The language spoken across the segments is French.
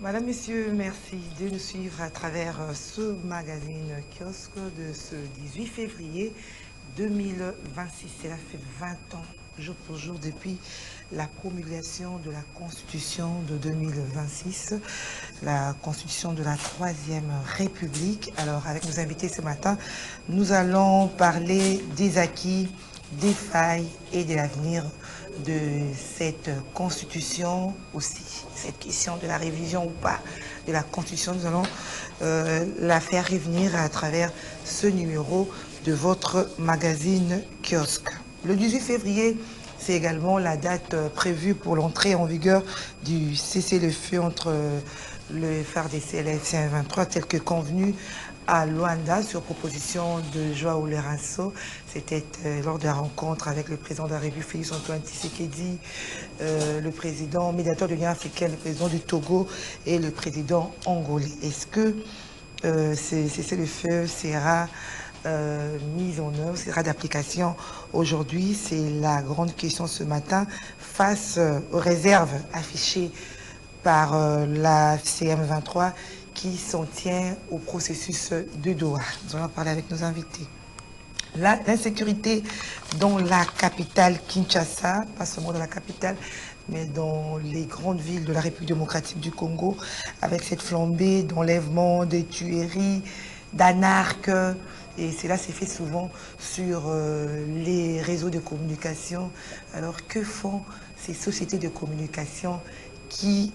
Madame, Messieurs, merci de nous suivre à travers ce magazine kiosque de ce 18 février 2026. Cela fait 20 ans, jour pour jour, depuis la promulgation de la Constitution de 2026, la Constitution de la Troisième République. Alors, avec nos invités ce matin, nous allons parler des acquis, des failles et de l'avenir de cette constitution aussi. Cette question de la révision ou pas de la constitution, nous allons la faire revenir à travers ce numéro de votre magazine kiosque. Le 18 février, c'est également la date prévue pour l'entrée en vigueur du cessez-le-feu entre le FARDC et la FC23 tel que convenu à Luanda sur proposition de Joao Lourenço. C'était lors de la rencontre avec le président de la République, Félix Antoine Tshisekedi, le président médiateur de l'Union africaine, le président du Togo et le président angolais. Est-ce que cessez-le-feu sera mise en œuvre, sera d'application aujourd'hui? C'est la grande question ce matin face aux réserves affichées par la CM23 qui s'en tient au processus de Doha. Nous allons parler avec nos invités. L'insécurité dans la capitale Kinshasa, pas seulement dans la capitale, mais dans les grandes villes de la République démocratique du Congo, avec cette flambée d'enlèvements, de tueries, d'anarques. Et cela s'est fait souvent sur les réseaux de communication. Alors que font ces sociétés de communication qui,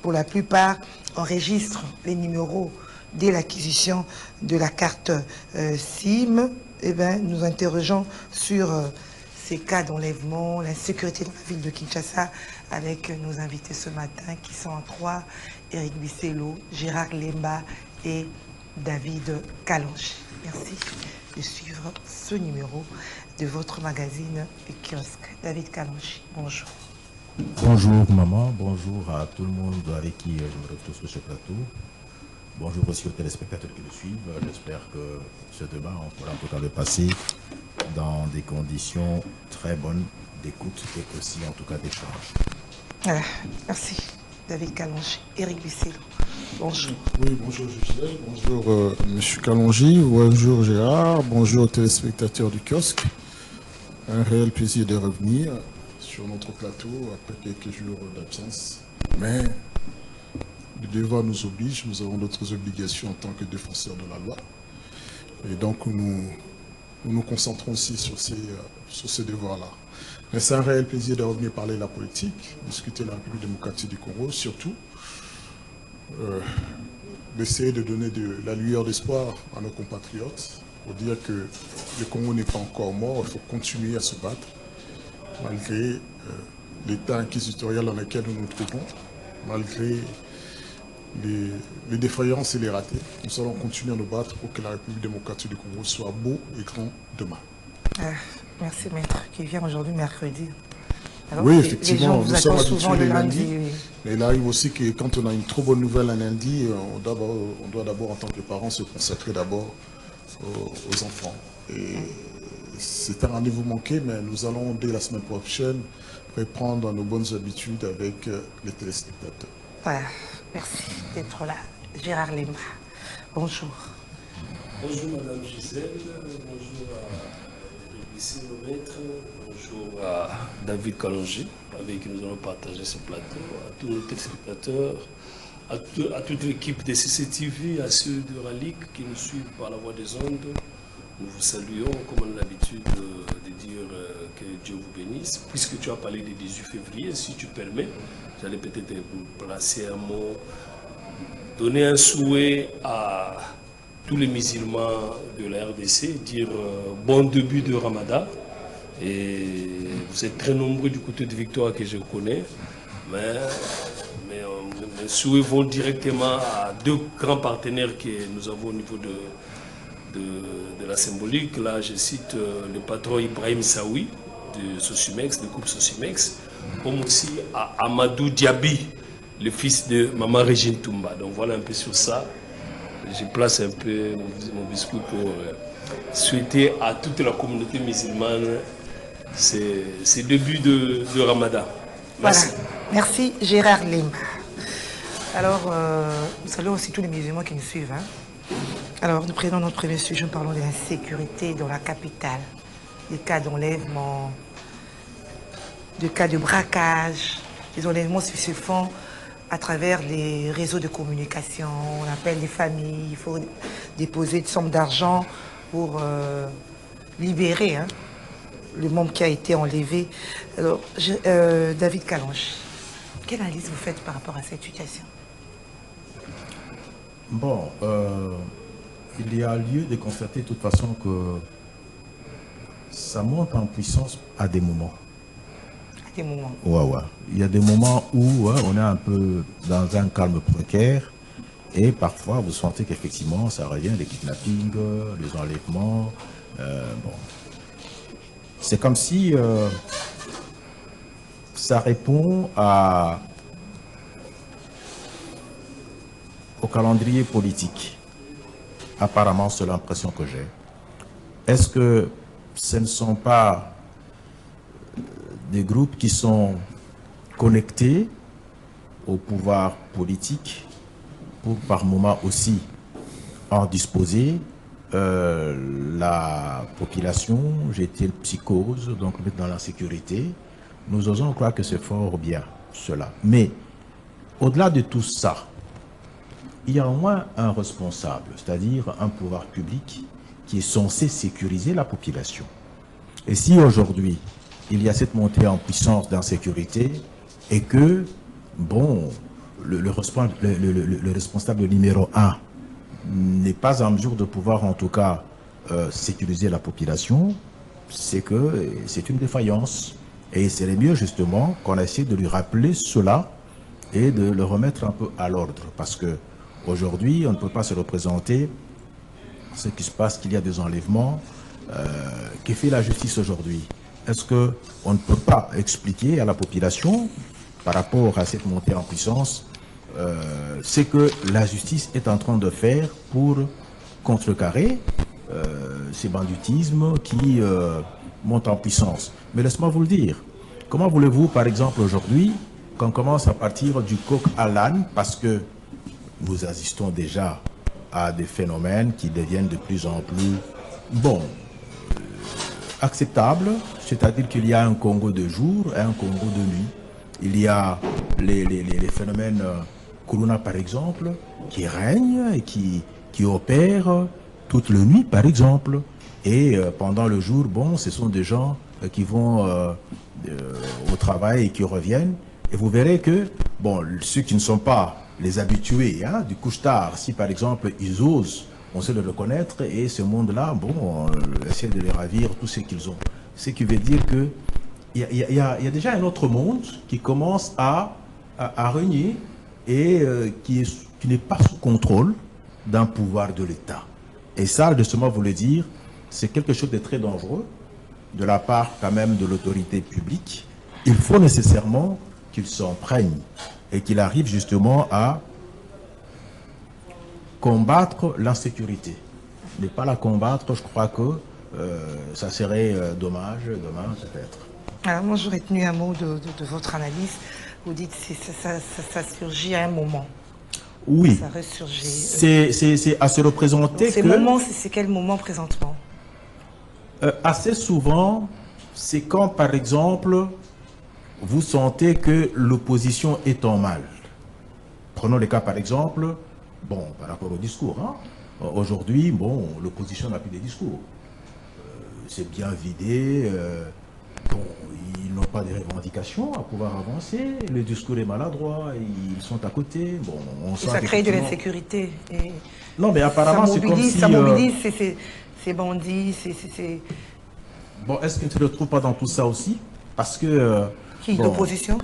pour la plupart, enregistrent les numéros dès l'acquisition de la carte SIM? Eh bien, nous interrogeons sur ces cas d'enlèvement, l'insécurité dans la ville de Kinshasa, avec nos invités ce matin qui sont en trois: Éric Bissello, Gérard Lemba et David Kalonji. Merci de suivre ce numéro de votre magazine kiosque. David Kalonji, bonjour. Bonjour maman, bonjour à tout le monde avec qui je me retrouve sur ce plateau. Bonjour aussi aux téléspectateurs qui le suivent. J'espère que ce débat, on pourra en tout cas le passer dans des conditions très bonnes d'écoute et aussi en tout cas d'échange. Voilà, merci David Kalonji. Éric Bissello, bonjour. Oui, bonjour Gisèle, bonjour Monsieur Kalonji, bonjour Gérard, bonjour aux téléspectateurs du kiosque. Un réel plaisir de revenir sur notre plateau après quelques jours d'absence. Mais le devoir nous oblige, nous avons d'autres obligations en tant que défenseurs de la loi. Et donc nous nous concentrons aussi sur ces devoirs-là. Mais c'est un réel plaisir de revenir parler de la politique, discuter de la République démocratique du Congo, surtout d'essayer de donner de la lueur d'espoir à nos compatriotes pour dire que le Congo n'est pas encore mort, il faut continuer à se battre malgré l'état inquisitorial dans lequel nous nous trouvons, malgré les défaillances et les ratés. Nous allons continuer à nous battre pour que la République démocratique du Congo soit beau et grand demain. Merci maître, qui vient aujourd'hui mercredi. Alors, oui, effectivement, nous sommes habitués les lundis, oui. Mais il arrive aussi que quand on a une trop bonne nouvelle un lundi, on doit d'abord, en tant que parents, se consacrer d'abord aux enfants. Et c'est un rendez-vous manqué, mais nous allons, dès la semaine prochaine, reprendre nos bonnes habitudes avec les téléspectateurs. Voilà, merci d'être là. Gérard Lemba, bonjour. Bonjour Madame Gisèle, bonjour à Bissello Maître, bonjour à David Kalonji, avec qui nous allons partager ce plateau, à tous nos téléspectateurs, à toute l'équipe de CCTV, à ceux de Ralik qui nous suivent par la voie des ondes. Nous vous saluons, comme on a l'habitude de dire que Dieu vous bénisse. Puisque tu as parlé du 18 février, si tu permets, j'allais peut-être placer un mot, donner un souhait à tous les musulmans de la RDC, dire bon début de Ramadan. Et vous êtes très nombreux du côté de Victoire que je connais, mais mes souhaits vont directement à deux grands partenaires que nous avons au niveau de la symbolique. Là, je cite le patron Ibrahim Saoui de Sosimex, du groupe Sosimex, comme aussi à Amadou Diaby, le fils de Maman Régine Toumba. Donc voilà un peu sur ça. Je place un peu mon discours pour souhaiter à toute la communauté musulmane ces débuts de Ramadan. Merci. Voilà. Merci Gérard Lemba. Alors, nous saluons aussi tous les musulmans qui nous suivent. Hein. Alors, nous prenons notre premier sujet, nous parlons de l'insécurité dans la capitale. Des cas d'enlèvement, des cas de braquage. Les enlèvements se font à travers les réseaux de communication. On appelle les familles, il faut déposer une somme d'argent pour libérer hein, le membre qui a été enlevé. Alors, David Kalonji, quelle analyse vous faites par rapport à cette situation? Bon, il y a lieu de constater de toute façon que ça monte en puissance à des moments. À des moments. Ouais. Il y a des moments où on est un peu dans un calme précaire et parfois vous sentez qu'effectivement ça revient, les kidnappings, les enlèvements. Bon. C'est comme si ça répond au calendrier politique. Apparemment, c'est l'impression que j'ai. Est-ce que ce ne sont pas des groupes qui sont connectés au pouvoir politique pour par moment aussi en disposer la population, j'étais psychose, donc mettre dans la sécurité. Nous osons croire que c'est fort bien cela. Mais au-delà de tout ça, il y a au moins un responsable, c'est-à-dire un pouvoir public qui est censé sécuriser la population. Et si aujourd'hui, il y a cette montée en puissance d'insécurité et que, bon, le responsable numéro 1 n'est pas en mesure de pouvoir, en tout cas, sécuriser la population, c'est que c'est une défaillance. Et il serait mieux, justement, qu'on essaie de lui rappeler cela et de le remettre un peu à l'ordre. Parce que aujourd'hui, on ne peut pas se représenter ce qui se passe, qu'il y a des enlèvements. Que fait la justice aujourd'hui? Est-ce qu'on ne peut pas expliquer à la population, par rapport à cette montée en puissance, ce que la justice est en train de faire pour contrecarrer ces banditismes qui montent en puissance? Mais laisse-moi vous le dire. Comment voulez-vous, par exemple, aujourd'hui, qu'on commence à partir du coq à l'âne, parce que nous assistons déjà à des phénomènes qui deviennent de plus en plus, bon, acceptables, c'est-à-dire qu'il y a un Congo de jour et un Congo de nuit. Il y a les phénomènes Corona, par exemple, qui règnent et qui opèrent toute la nuit, par exemple. Et pendant le jour, bon, ce sont des gens qui vont au travail et qui reviennent. Et vous verrez que, bon, ceux qui ne sont pas les habitués du couche-tard, si par exemple ils osent, on sait le reconnaître, et ce monde-là, bon, on essaie de les ravir tout ce qu'ils ont. Ce qui veut dire que il y a déjà un autre monde qui commence à régner et qui n'est pas sous contrôle d'un pouvoir de l'État. Et ça, justement, vous le dire, c'est quelque chose de très dangereux de la part quand même de l'autorité publique. Il faut nécessairement qu'il s'en prenne et qu'il arrive justement à combattre l'insécurité. Ne pas la combattre, je crois que ça serait dommage demain peut-être. Alors moi j'aurais retenu un mot de votre analyse. Vous dites que ça surgit à un moment. Oui, ça ressurgit. C'est à se représenter. Ces moments, c'est quel moment présentement? Assez souvent, c'est quand par exemple vous sentez que l'opposition est en mal. Prenons le cas par exemple, bon, par rapport au discours. Aujourd'hui, bon, l'opposition n'a plus de discours. C'est bien vidé. Bon, ils n'ont pas de revendications à pouvoir avancer. Le discours est maladroit. Ils sont à côté. Bon, on sent ça crée de l'insécurité. Non, mais apparemment, c'est comme si... Ça mobilise ces bandits, Bon, est-ce que tu ne le trouves pas dans tout ça aussi? Parce que... Qui, l'opposition?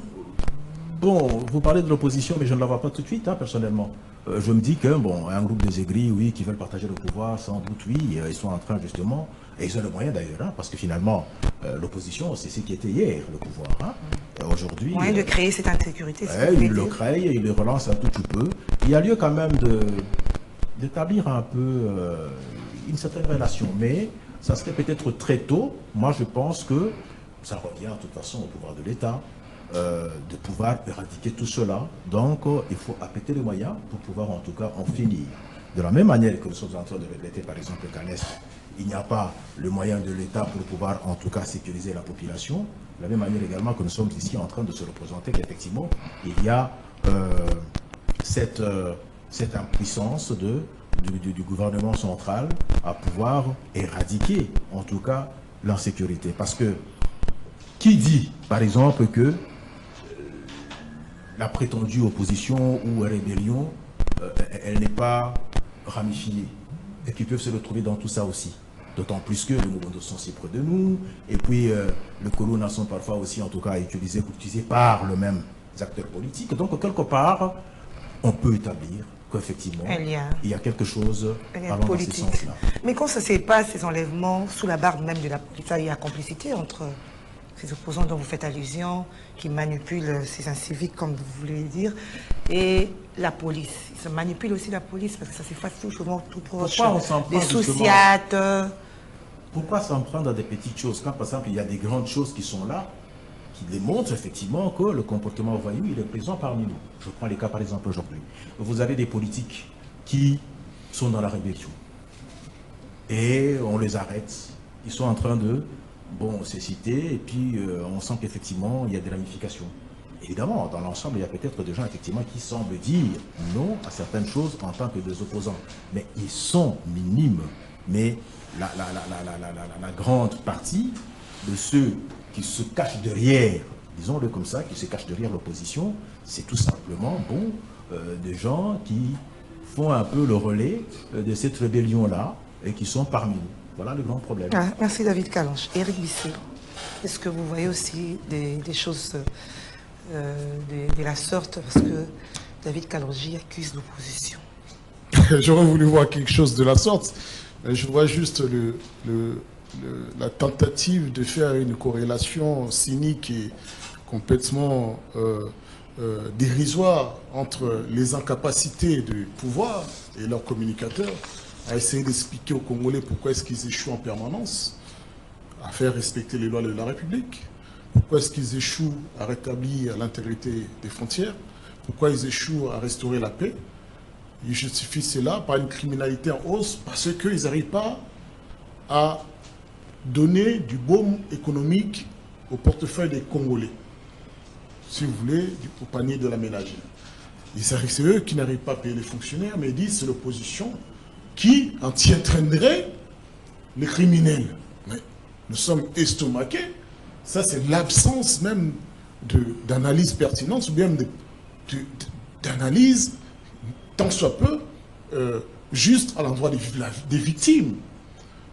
Bon, vous parlez de l'opposition, mais je ne la vois pas tout de suite, personnellement. Je me dis que, bon, un groupe des aigris, oui, qui veulent partager le pouvoir, sans doute, oui, ils sont en train, justement, et ils ont le moyen d'ailleurs, parce que finalement, l'opposition, c'est ce qui était hier, le pouvoir. Aujourd'hui... Moyen de créer cette insécurité, ils le créent, ils le relancent un tout petit peu. Il y a lieu quand même d'établir un peu une certaine relation, mais ça serait peut-être très tôt. Moi, je pense que ça revient, de toute façon, au pouvoir de l'État de pouvoir éradiquer tout cela. Donc, il faut apporter les moyens pour pouvoir en tout cas en finir. De la même manière que nous sommes en train de regretter, par exemple, qu'à l'Est, il n'y a pas le moyen de l'État pour pouvoir en tout cas sécuriser la population. De la même manière également que nous sommes ici en train de se représenter qu'effectivement, il y a cette impuissance du gouvernement central à pouvoir éradiquer en tout cas l'insécurité. Parce que qui dit, par exemple, que la prétendue opposition ou rébellion, elle n'est pas ramifiée et qui peuvent se retrouver dans tout ça aussi. D'autant plus que les mouvements sont si près de nous, et puis les colons sont parfois aussi en tout cas utilisés par le même acteurs politiques. Donc quelque part, on peut établir qu'effectivement, il y a quelque chose allant dans ce sens-là. Mais quand ça ne se passe, ces enlèvements, sous la barre même de la police, il y a complicité entre ces opposants dont vous faites allusion, qui manipulent ces inciviques, comme vous voulez dire, et la police. Ils se manipulent aussi la police, parce que ça se passe toujours tout proche. Pourquoi on s'en prend des sociates. Pourquoi s'en prendre à des petites choses? Quand, par exemple, il y a des grandes choses qui sont là, qui démontrent effectivement que le comportement voyou, il est présent parmi nous. Je prends les cas, par exemple, aujourd'hui. Vous avez des politiques qui sont dans la rébellion. Et on les arrête. Ils sont en train de... Bon, c'est cité, et puis on sent qu'effectivement, il y a des ramifications. Évidemment, dans l'ensemble, il y a peut-être des gens, effectivement, qui semblent dire non à certaines choses en tant que des opposants. Mais ils sont minimes. Mais la grande partie de ceux qui se cachent derrière, disons-le comme ça, qui se cachent derrière l'opposition, c'est tout simplement, bon, des gens qui font un peu le relais de cette rébellion-là et qui sont parmi nous. Voilà le grand problème. Ah, merci David Kalonji. Éric Bissé, est-ce que vous voyez aussi des choses de la sorte, parce que David Kalonji accuse l'opposition? J'aurais voulu voir quelque chose de la sorte. Je vois juste la tentative de faire une corrélation cynique et complètement dérisoire entre les incapacités du pouvoir et leurs communicateurs à essayer d'expliquer aux Congolais pourquoi est-ce qu'ils échouent en permanence à faire respecter les lois de la République, pourquoi est-ce qu'ils échouent à rétablir l'intégrité des frontières, pourquoi ils échouent à restaurer la paix. Ils justifient cela par une criminalité en hausse parce qu'ils n'arrivent pas à donner du baume économique au portefeuille des Congolais, si vous voulez, au panier de la ménagère. C'est eux qui n'arrivent pas à payer les fonctionnaires, mais ils disent que c'est l'opposition qui entraînerait les criminels. Mais nous sommes estomaqués. Ça, c'est l'absence même d'analyse pertinente, ou bien d'analyse, tant soit peu, juste à l'endroit des victimes.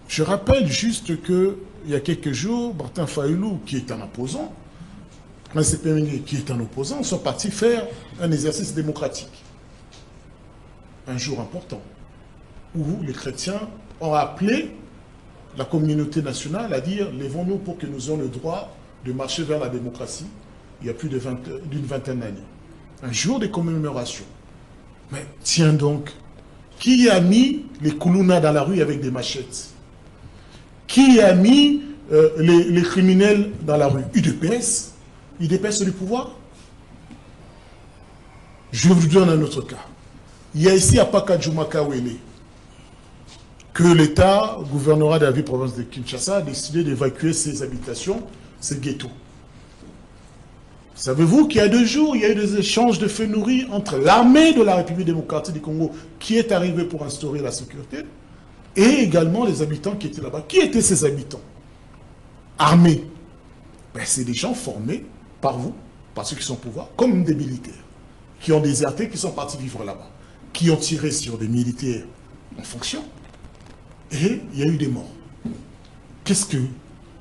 Je rappelle juste qu'il y a quelques jours, Martin Fayulu, qui est un opposant, Prince Péméné, qui est un opposant, sont partis faire un exercice démocratique. Un jour important, où les chrétiens ont appelé la communauté nationale à dire « Lèvons-nous pour que nous ayons le droit de marcher vers la démocratie » il y a plus d'une vingtaine d'années. Un jour de commémoration. Mais tiens donc, qui a mis les Koulouna dans la rue avec des machettes? Qui a mis les criminels dans la rue? UDPS? UDPS du pouvoir? Je vous donne un autre cas. Il y a ici à Pakadjouma-Kawele que l'État, gouvernorat de la ville-province de Kinshasa, a décidé d'évacuer ses habitations, ses ghettos. Savez-vous qu'il y a 2 jours, il y a eu des échanges de feux nourris entre l'armée de la République démocratique du Congo, qui est arrivée pour instaurer la sécurité, et également les habitants qui étaient là-bas. Qui étaient ces habitants? Armés. Ben, c'est des gens formés par vous, par ceux qui sont au pouvoir, comme des militaires, qui ont déserté, qui sont partis vivre là-bas, qui ont tiré sur des militaires en fonction, et il y a eu des morts. Qu'est-ce que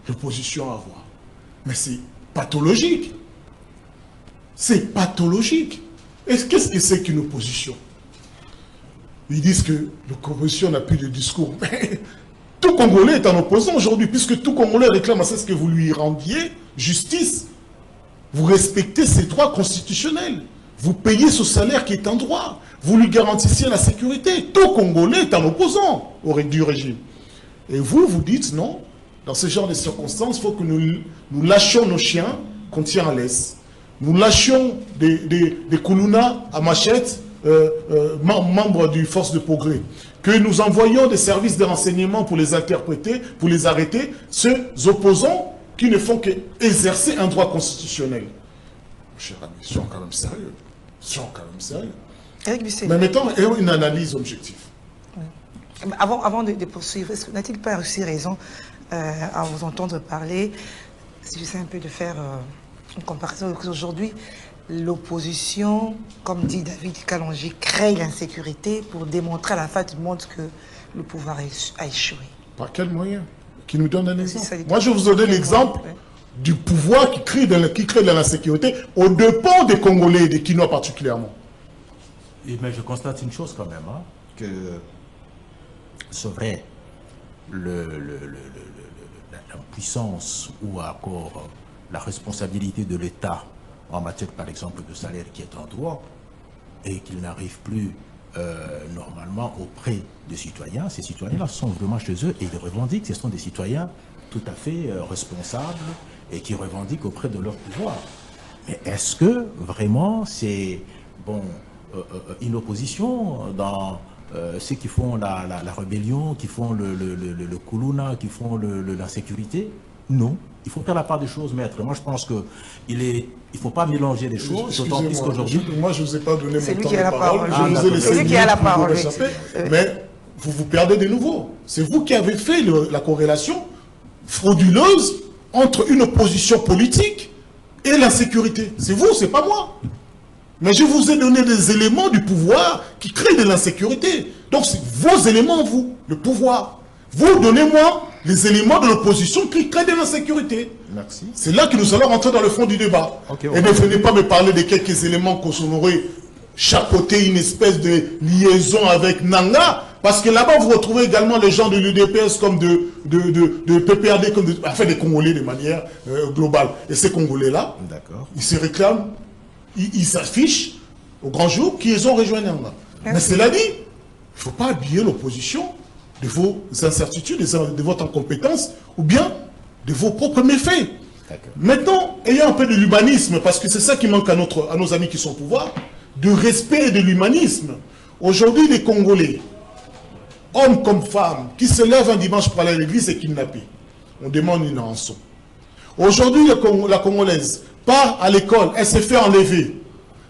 l'opposition a à voir? Mais c'est pathologique. C'est pathologique. Et qu'est-ce que c'est qu'une opposition? Ils disent que l'opposition n'a plus de discours. Mais tout Congolais est un opposant aujourd'hui, puisque tout Congolais réclame à ce que vous lui rendiez justice. Vous respectez ses droits constitutionnels. Vous payez ce salaire qui est un droit. Vous lui garantissiez la sécurité. Tout Congolais est un opposant du régime. Et vous, vous dites non. Dans ce genre de circonstances, il faut que nous lâchions nos chiens qu'on tient à l'aise. nous lâchions des Koulouna à machette, membres du Force de Progrès, que nous envoyions des services de renseignement pour les interpréter, pour les arrêter, ceux opposants qui ne font qu'exercer un droit constitutionnel. Cher ami, soyons quand même sérieux. Soyons quand même sérieux. Éric Busset. Mais mettons une analyse objective. Oui. Avant de poursuivre, n'a-t-il pas aussi raison à vous entendre parler, si j'essaie un peu de faire une comparaison avec aujourd'hui, l'opposition, comme dit David Kalonji, crée l'insécurité pour démontrer à la face du monde que le pouvoir a échoué. Par quel moyen? Qui nous donne un exemple? Ça, moi, je vous donne l'exemple du pouvoir qui crée de l'insécurité aux dépens des Congolais et des Kinois particulièrement. Mais je constate une chose quand même, hein, que c'est vrai, l'impuissance ou encore la responsabilité de l'État en matière, par exemple, de salaire qui est en droit et qu'il n'arrive plus normalement auprès des citoyens. Ces citoyens-là sont vraiment chez eux et ils revendiquent. Ce sont des citoyens tout à fait responsables et qui revendiquent auprès de leur pouvoir. Mais est-ce que vraiment c'est bon, une opposition dans ceux qui font la rébellion, qui font le Koulouna, qui font l'insécurité? Non. Il faut faire la part des choses, maître. Moi, je pense qu'il ne faut pas mélanger les choses, d'autant plus qu'aujourd'hui... Moi, je ne vous ai pas donné mon temps de parole. Je vous ai laissé lui qui a la parole. Mais vous vous perdez de nouveau. C'est vous qui avez fait la corrélation frauduleuse entre une opposition politique et l'insécurité. C'est vous, c'est pas moi. Mais je vous ai donné des éléments du pouvoir qui créent de l'insécurité. Donc, c'est vos éléments, vous, le pouvoir. Vous, donnez-moi les éléments de l'opposition qui créent de l'insécurité. Merci. C'est là que nous allons rentrer dans le fond du débat. Okay, et ne venez pas me parler de quelques éléments qu'on aurait chapeauté une espèce de liaison avec Nanga, parce que là-bas, vous retrouvez également les gens de l'UDPS comme de PPRD, comme enfin des Congolais de manière globale. Et ces Congolais-là, ils se réclament, ils s'affichent au grand jour qu'ils ont rejoint Nanga. Mais cela dit, il ne faut pas habiller l'opposition de vos incertitudes, de votre incompétence, ou bien de vos propres méfaits. Maintenant, ayons un peu de l'humanisme, parce que c'est ça qui manque à nos amis qui sont au pouvoir, de respect et de l'humanisme. Aujourd'hui, les Congolais, hommes comme femmes, qui se lèvent un dimanche pour aller à l'église et kidnappés, on demande une rançon. Aujourd'hui, la Congolaise part à l'école, elle se fait enlever.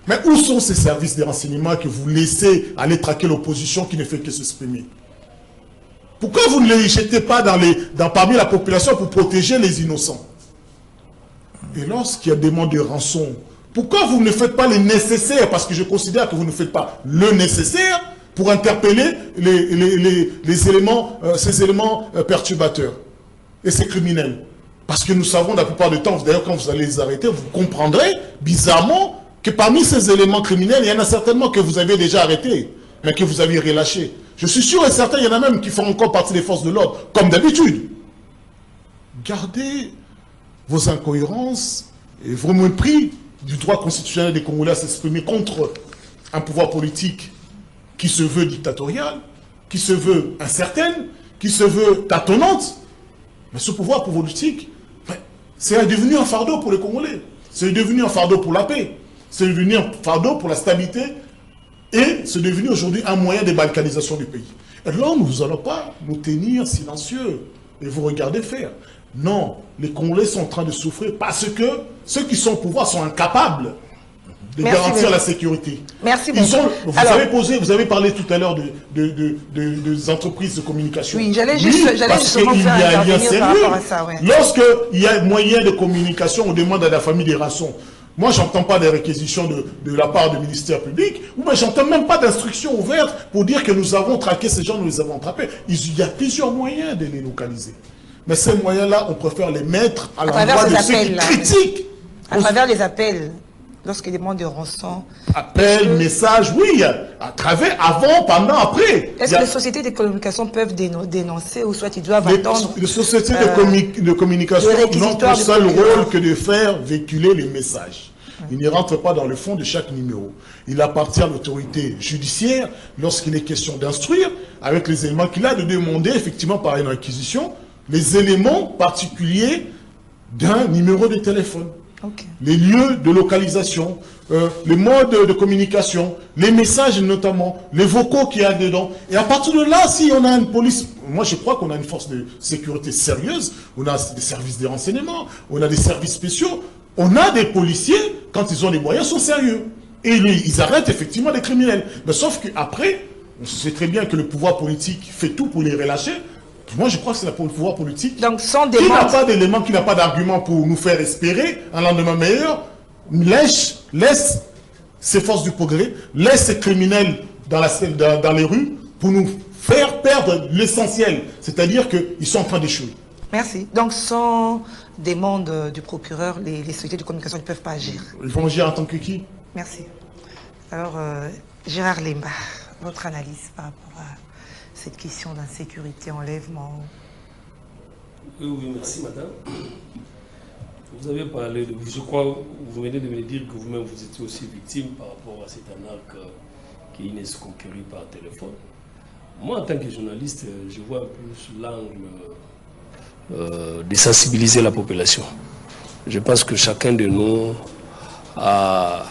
Mais où sont ces services de renseignement que vous laissez aller traquer l'opposition qui ne fait que s'exprimer? Pourquoi vous ne les jetez pas parmi la population pour protéger les innocents? Et lorsqu'il y a des demandes de rançon, pourquoi vous ne faites pas le nécessaire? Parce que je considère que vous ne faites pas le nécessaire pour interpeller les éléments, ces éléments perturbateurs et ces criminels. Parce que nous savons la plupart du temps, d'ailleurs quand vous allez les arrêter, vous comprendrez bizarrement que parmi ces éléments criminels, il y en a certainement que vous avez déjà arrêtés, mais que vous avez relâchés. Je suis sûr et certain, il y en a même qui font encore partie des forces de l'ordre, comme d'habitude. Gardez vos incohérences et vos mépris du droit constitutionnel des Congolais à s'exprimer contre un pouvoir politique qui se veut dictatorial, qui se veut incertaine, qui se veut tâtonnante. Mais ce pouvoir politique, c'est devenu un fardeau pour les Congolais. C'est devenu un fardeau pour la paix. C'est devenu un fardeau pour la stabilité. Et c'est devenu aujourd'hui un moyen de balkanisation du pays. Et là, nous n'allons pas nous tenir silencieux et vous regarder faire. Non, les Congolais sont en train de souffrir parce que ceux qui sont au pouvoir sont incapables de garantir la sécurité. Merci beaucoup. Vous avez parlé tout à l'heure des entreprises de communication. Oui, j'allais justement faire intervenir par rapport à ça. Ouais. Lorsqu'il y a moyen de communication, on demande à la famille des rançons. Moi, je n'entends pas des réquisitions de la part du ministère public, ou bien je n'entends même pas d'instructions ouvertes pour dire que nous avons traqué ces gens, nous les avons attrapés. Il y a plusieurs moyens de les localiser. Mais ces moyens-là, on préfère les mettre à l'endroit de ceux qui critiquent. À travers les appels, lorsqu'il demande de rançon. Appels, messages, oui, à travers, avant, pendant, après. Est-ce que les sociétés de communication peuvent dénoncer ou soit ils doivent attendre? Les sociétés de communication n'ont qu'un seul rôle que de faire véhiculer les messages. Ils ne rentrent pas dans le fond de chaque numéro. Il appartient à l'autorité judiciaire, lorsqu'il est question d'instruire, avec les éléments qu'il a, de demander effectivement par une réquisition, les éléments particuliers d'un numéro de téléphone. les lieux de localisation, les modes de communication, les messages notamment, les vocaux qu'il y a dedans. Et à partir de là, si on a une police, moi je crois qu'on a une force de sécurité sérieuse, on a des services de renseignement, on a des services spéciaux, on a des policiers, quand ils ont les moyens, sont sérieux. Et ils arrêtent effectivement les criminels. Mais sauf qu'après, on sait très bien que le pouvoir politique fait tout pour les relâcher. Moi, je crois que c'est le pouvoir politique Donc, sans qui n'a pas d'éléments, qui n'a pas d'arguments pour nous faire espérer un lendemain meilleur, laisse ces forces du progrès, laisse ces criminels dans les rues pour nous faire perdre l'essentiel. C'est-à-dire qu'ils sont en train d'échouer. Merci. Donc, sans demande du procureur, les sociétés de communication ne peuvent pas agir. Ils vont agir en tant que qui? Merci. Alors, Gérard Lemba, votre analyse par rapport à cette question d'insécurité, enlèvement? Oui, merci madame. Vous avez parlé de... Je crois, vous venez de me dire que vous-même vous étiez aussi victime par rapport à cette arnaque qui est une escroquerie par téléphone. Moi, en tant que journaliste, je vois un peu l'angle de sensibiliser la population. Je pense que chacun de nous a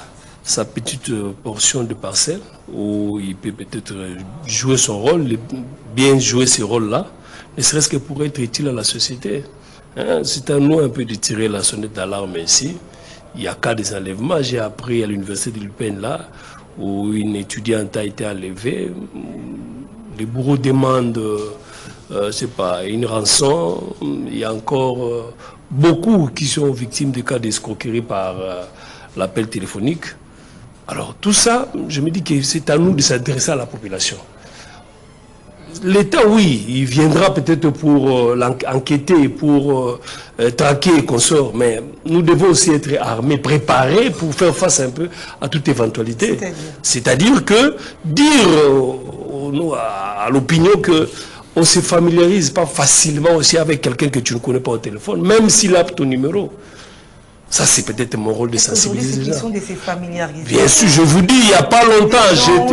sa petite portion de parcelle où il peut peut-être jouer son rôle, bien jouer ce rôle-là, ne serait-ce que pour être utile à la société. Hein? C'est à nous un peu de tirer la sonnette d'alarme ici. Il y a cas des enlèvements. J'ai appris à l'université de l'UPEN là, où une étudiante a été enlevée. Les bourreaux demandent c'est pas une rançon. Il y a encore beaucoup qui sont victimes de cas d'escroquerie par l'appel téléphonique. Alors tout ça, je me dis que c'est à nous de s'adresser à la population. L'État, oui, il viendra peut-être pour enquêter, pour traquer et consorts, mais nous devons aussi être armés, préparés pour faire face un peu à toute éventualité. C'est-à-dire que dire à l'opinion que on ne se familiarise pas facilement aussi avec quelqu'un que tu ne connais pas au téléphone, même s'il a ton numéro. Ça, c'est peut-être mon rôle de sensibiliser les gens. Bien sûr, je vous dis, il n'y a pas longtemps,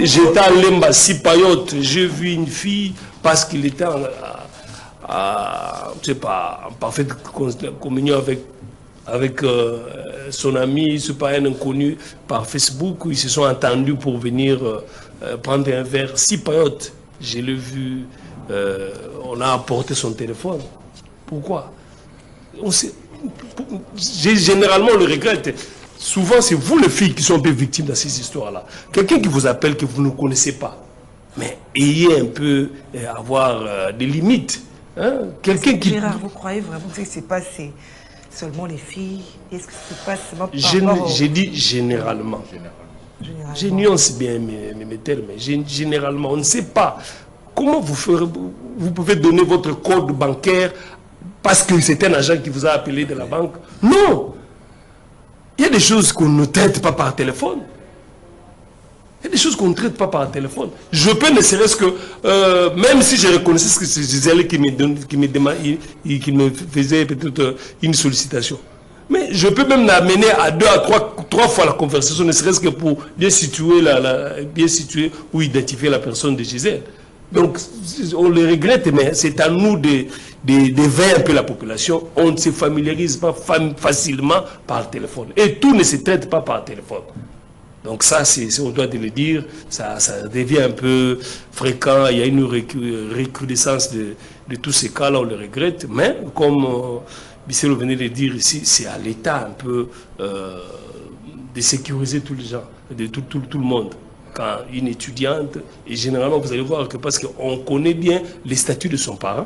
j'étais à Lemba, Sipayotte, j'ai vu une fille, parce qu'il était en parfaite communion avec son ami, c'est pas un inconnu, par Facebook, où ils se sont entendus pour venir prendre un verre. Sipayotte, je l'ai vu, on a apporté son téléphone. Pourquoi? Généralement, on le regrette. Souvent, c'est vous les filles qui sont un peu victimes de ces histoires-là. Quelqu'un qui vous appelle que vous ne connaissez pas. Mais ayez un peu, avoir des limites. Hein? Quelqu'un qui... Gérard, vous croyez vraiment que c'est pas seulement les filles? Est-ce que c'est pas seulement J'ai dit généralement. Je nuance bien mes termes, mais généralement, on ne sait pas. Comment vous pouvez donner votre code bancaire parce que c'est un agent qui vous a appelé de la banque? Non! Il y a des choses qu'on ne traite pas par téléphone. Il y a des choses qu'on ne traite pas par téléphone. Je peux, ne serait-ce que, même si je reconnaissais que c'est Gisèle qui me faisait peut-être une sollicitation. Mais je peux même l'amener à 2 à 3 fois la conversation, ne serait-ce que pour bien situer ou identifier la personne de Gisèle. Donc, on le regrette, mais c'est à nous d'éveiller un peu la population. On ne se familiarise pas facilement par téléphone. Et tout ne se traite pas par téléphone. Donc ça, on doit le dire, ça devient un peu fréquent. Il y a une recrudescence de tous ces cas-là, on le regrette. Mais comme Bisselo venait de dire ici, c'est à l'État un peu de sécuriser tous les gens, de tout le monde. Quand une étudiante, et généralement vous allez voir que parce qu'on connaît bien les statuts de son parent,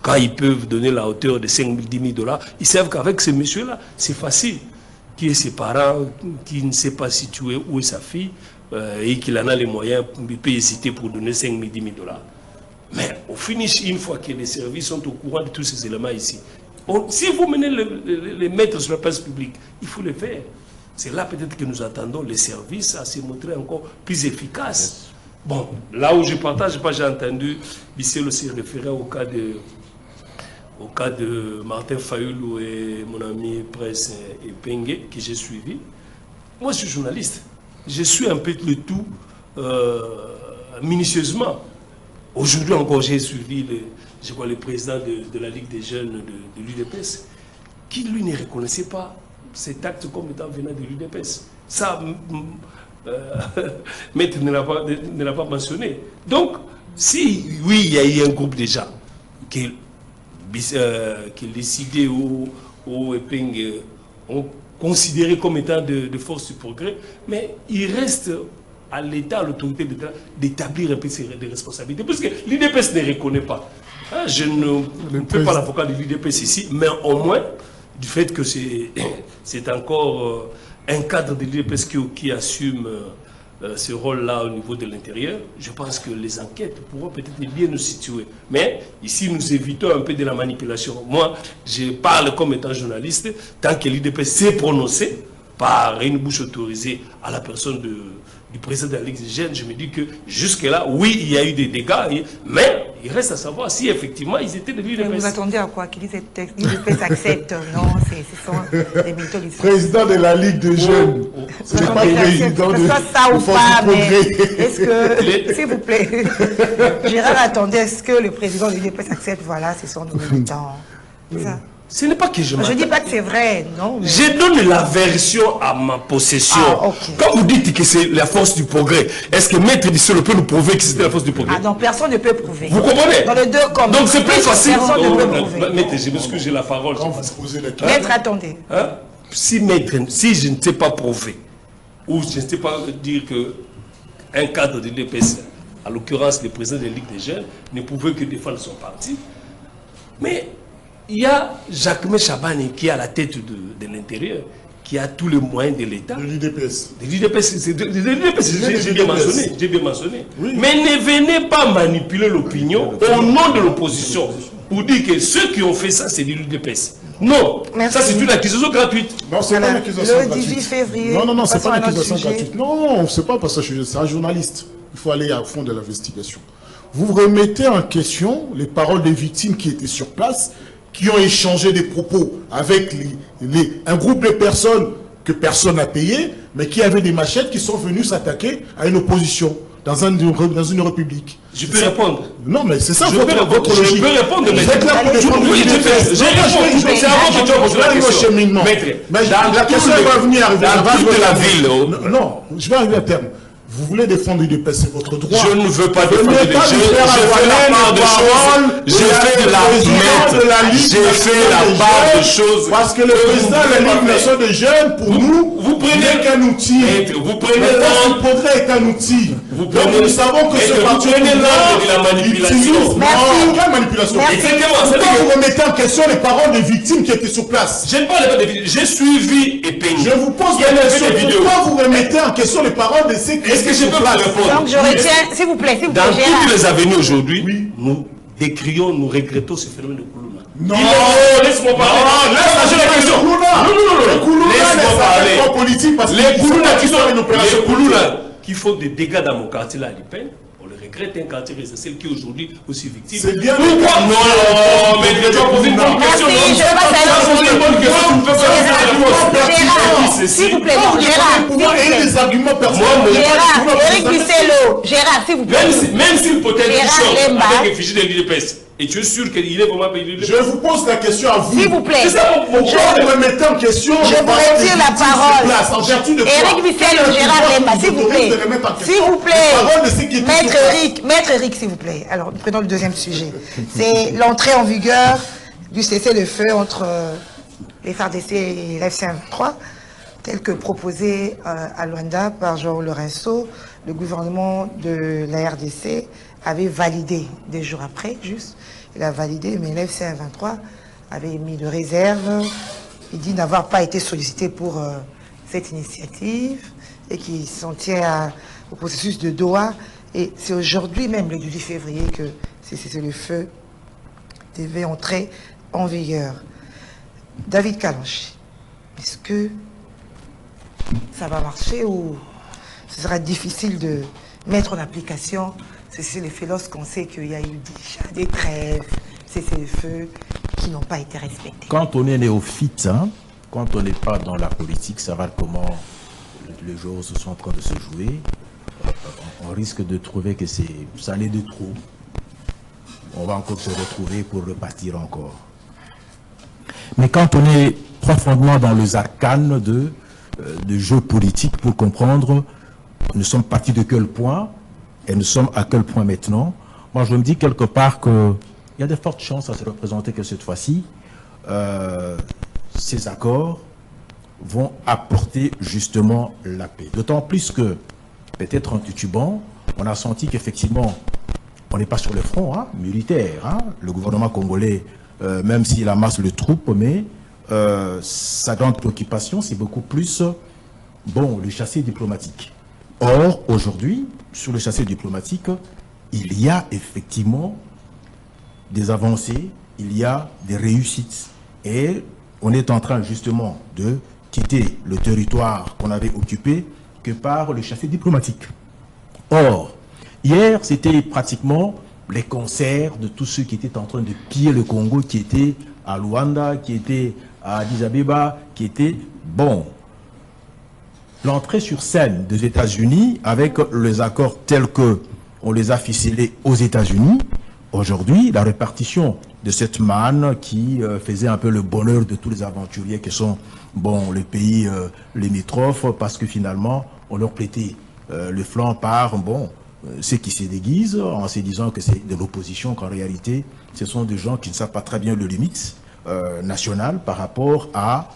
quand ils peuvent donner la hauteur de 5 000, 10 000 $, ils savent qu'avec ce monsieur-là, c'est facile. Qui est ses parents, qui ne sait pas situer où est sa fille, et qu'il en a les moyens, il peut hésiter pour donner 5 000, 10 000 $. Mais au finish, une fois que les services sont au courant de tous ces éléments ici, si vous menez les mettre sur la place publique, il faut le faire. C'est là peut-être que nous attendons les services à se montrer encore plus efficaces. Bon, là où je partage pas, j'ai entendu Bisselo se référer au cas de Martin Fayoulou et mon ami Presse et Pengue, que j'ai suivi. Moi, je suis journaliste. Je suis un peu le tout minutieusement. Aujourd'hui encore, j'ai suivi le président de la Ligue des jeunes de l'UDPS, qui lui ne reconnaissait pas cet acte comme étant venant de l'UDPS. Ça, Maître ne l'a pas mentionné. Donc, si, oui, il y a eu un groupe déjà qui décidé ou ont considéré comme étant de force du progrès, mais il reste à l'État, à l'autorité de l'État, d'établir un peu des responsabilités. Parce que l'UDPS ne reconnaît pas. Hein, je ne fais pas l'avocat de l'UDPS ici, mais au moins, du fait que c'est encore un cadre de l'UDPS qui assume ce rôle-là au niveau de l'intérieur, je pense que les enquêtes pourront peut-être bien nous situer. Mais ici, nous évitons un peu de la manipulation. Moi, je parle comme étant journaliste, tant que l'UDPS s'est prononcé par une bouche autorisée à la personne du président de la Ligue des jeunes, je me dis que jusque-là, oui, il y a eu des dégâts, mais il reste à savoir si effectivement ils étaient de l'UDPS. Vous attendez à quoi? Qu'il l'UDPS accepte? Non, ce sont des méthodes. Président de la Ligue des jeunes. Ce n'est pas président de ça ou pas, mais progrès. est-ce que, s'il vous plaît, Gérard attendait, est-ce que le président de l'UDPS accepte? Voilà, ce sont nos militants. Ça. Ce n'est pas que je ne dis pas que c'est vrai, non. Mais... Je donne la version à ma possession. Ah, okay. Quand vous dites que c'est la force du progrès, est-ce que Maître Dissolo peut nous prouver que c'était la force du progrès? Ah non, personne ne peut prouver. Vous comprenez? Dans les deux comme donc c'est plus facile. Personne ne peut prouver. Maître, je m'excuse, j'ai la parole. Quand vous posez la question. Maître, attendez. Hein? Si je ne sais pas prouver, ou je ne sais pas dire qu'un cadre de l'UDPS, à l'occurrence le président de la Ligue des jeunes, ne pouvait que défendre son parti, mais il y a Jacquemin Chabani qui est à la tête de l'intérieur, qui a tous les moyens de l'État. De l'UDPS. De l'UDPS, j'ai bien mentionné. Oui. Mais ne venez pas manipuler l'opinion au nom de l'opposition pour dire que ceux qui ont fait ça, c'est de l'UDPS. Non, merci. Ça c'est une accusation gratuite. Non, c'est pas une accusation gratuite. Le 18 février. Non, c'est pas une accusation gratuite. Non, c'est pas parce que c'est un journaliste. Il faut aller à fond de l'investigation. Vous remettez en question les paroles des victimes qui étaient sur place, qui ont échangé des propos avec un groupe de personnes que personne n'a payé, mais qui avaient des machettes qui sont venus s'attaquer à une opposition dans une république. Je peux répondre? Non, mais c'est ça votre logique. Je peux répondre, mais vous êtes là pour défendre l'UDPS. C'est avant que tu poses la question. Mais la question va venir arriver. Dans toute la ville. Non, je vais arriver à terme. Vous voulez défendre l'UDPS, c'est votre droit. Je ne veux pas défendre l'UDPS. Je fais la part de choses. J'ai fait la part de choses. Parce que le président de la Ligue nationale des jeunes, pour nous, vous prenez qu'un outil. Vous prenez le progrès est un outil. Donc nous savons que ce parti de la manipulation. Non, quelle manipulation? Pourquoi vous remettez en question les paroles des victimes qui étaient sur place? Je ne parle pas des victimes. J'ai suivi et peigné. Je vous pose la question. Pourquoi vous remettez en question les paroles de ceux qui... Est-ce que je peux vous répondre? Donc je retiens, s'il vous plaît, Dans toutes les avenues aujourd'hui, nous décrions, nous regrettons ce phénomène de Koulouna. Non, laisse-moi parler. Non, laisse-moi la question. Laisse-moi parler. Les Koulouna qui font des dégâts dans mon quartier là à Lipen, on le regrette, un quartier résidentiel qui est aujourd'hui aussi victime. C'est bien. Pourquoi? Non, mais tu as posé une bonne question. S'il vous plaît, Gérard, des arguments personnels. Gérard, Éric Bisselo, Gérard, s'il vous plaît. Même s'il peut être chose avec effigie de l'UDPS, et tu es sûr qu'il est vraiment payé l'UDPS? Je vous pose la question à vous. S'il vous plaît. C'est ça mon point. Vous me mettez en question. Je vous retire la parole. En vertu de quoi? Éric Bisselo, Gérard Lemba, s'il vous plaît. S'il vous plaît. Maître Éric, s'il vous plaît. Alors, nous prenons le deuxième sujet. C'est l'entrée en vigueur du cessez-le-feu entre les FARDC et l'FC-23, tel que proposé à Luanda par João Lourenço. Le gouvernement de la RDC avait validé des jours après, juste. Il a validé, mais l'FC-23 avait mis de réserve. Il dit n'avoir pas été sollicité pour cette initiative et qu'il s'en tient au processus de Doha. Et c'est aujourd'hui même, le 18 février, que c'est le feu devait entrer en vigueur. David Kalanchi, est-ce que ça va marcher ou ce sera difficile de mettre en application c'est le fait lorsqu'on sait qu'il y a eu déjà des trêves, cessez-le-feu qui n'ont pas été respectés? Quand on est néophyte, quand on n'est pas dans la politique, savoir comment les choses sont en train de se jouer, on risque de trouver que ça allait de trop. On va encore se retrouver pour repartir encore. Mais quand on est profondément dans les arcanes de jeu politique pour comprendre nous sommes partis de quel point et nous sommes à quel point maintenant. Moi, je me dis quelque part qu'il y a de fortes chances à se représenter que cette fois-ci, ces accords vont apporter justement la paix. D'autant plus que, peut-être en titubant, on a senti qu'effectivement, on n'est pas sur le front militaire. Le gouvernement congolais, même s'il amasse les troupes, mais sa grande préoccupation, c'est beaucoup plus, le chassé diplomatique. Or, aujourd'hui, sur le chassé diplomatique, il y a effectivement des avancées, il y a des réussites. Et on est en train justement de quitter le territoire qu'on avait occupé que par le chassé diplomatique. Or, hier, c'était pratiquement les concerts de tous ceux qui étaient en train de piller le Congo, qui étaient à Luanda, qui étaient à Addis Abeba, qui étaient l'entrée sur scène des États-Unis avec les accords tels que on les a ficelés aux États-Unis. Aujourd'hui, la répartition de cette manne qui faisait un peu le bonheur de tous les aventuriers qui sont les pays limitrophes, parce que finalement, on leur prêtait le flanc par ceux qui se déguisent en se disant que c'est de l'opposition, qu'en réalité, ce sont des gens qui ne savent pas très bien le limite national par rapport à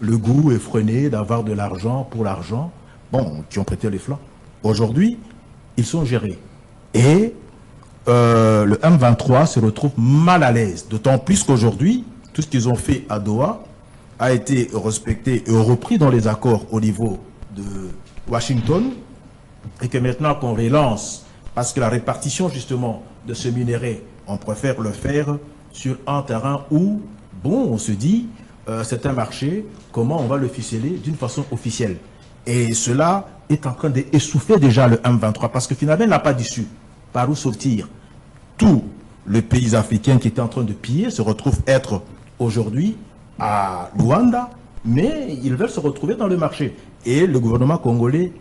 le goût effréné d'avoir de l'argent pour l'argent, qui ont prêté les flancs. Aujourd'hui, ils sont gérés. Et le M23 se retrouve mal à l'aise, d'autant plus qu'aujourd'hui, tout ce qu'ils ont fait à Doha a été respecté et repris dans les accords au niveau de Washington, et que maintenant qu'on relance, parce que la répartition justement de ce minerai, on préfère le faire sur un terrain où, on se dit, c'est un marché, comment on va le ficeler d'une façon officielle. Et cela est en train d'essouffler déjà le M23, parce que finalement, il n'a pas d'issue. Par où sortir? Tous les pays africains qui étaient en train de piller se retrouvent être aujourd'hui à Luanda, mais ils veulent se retrouver dans le marché. Et le gouvernement congolais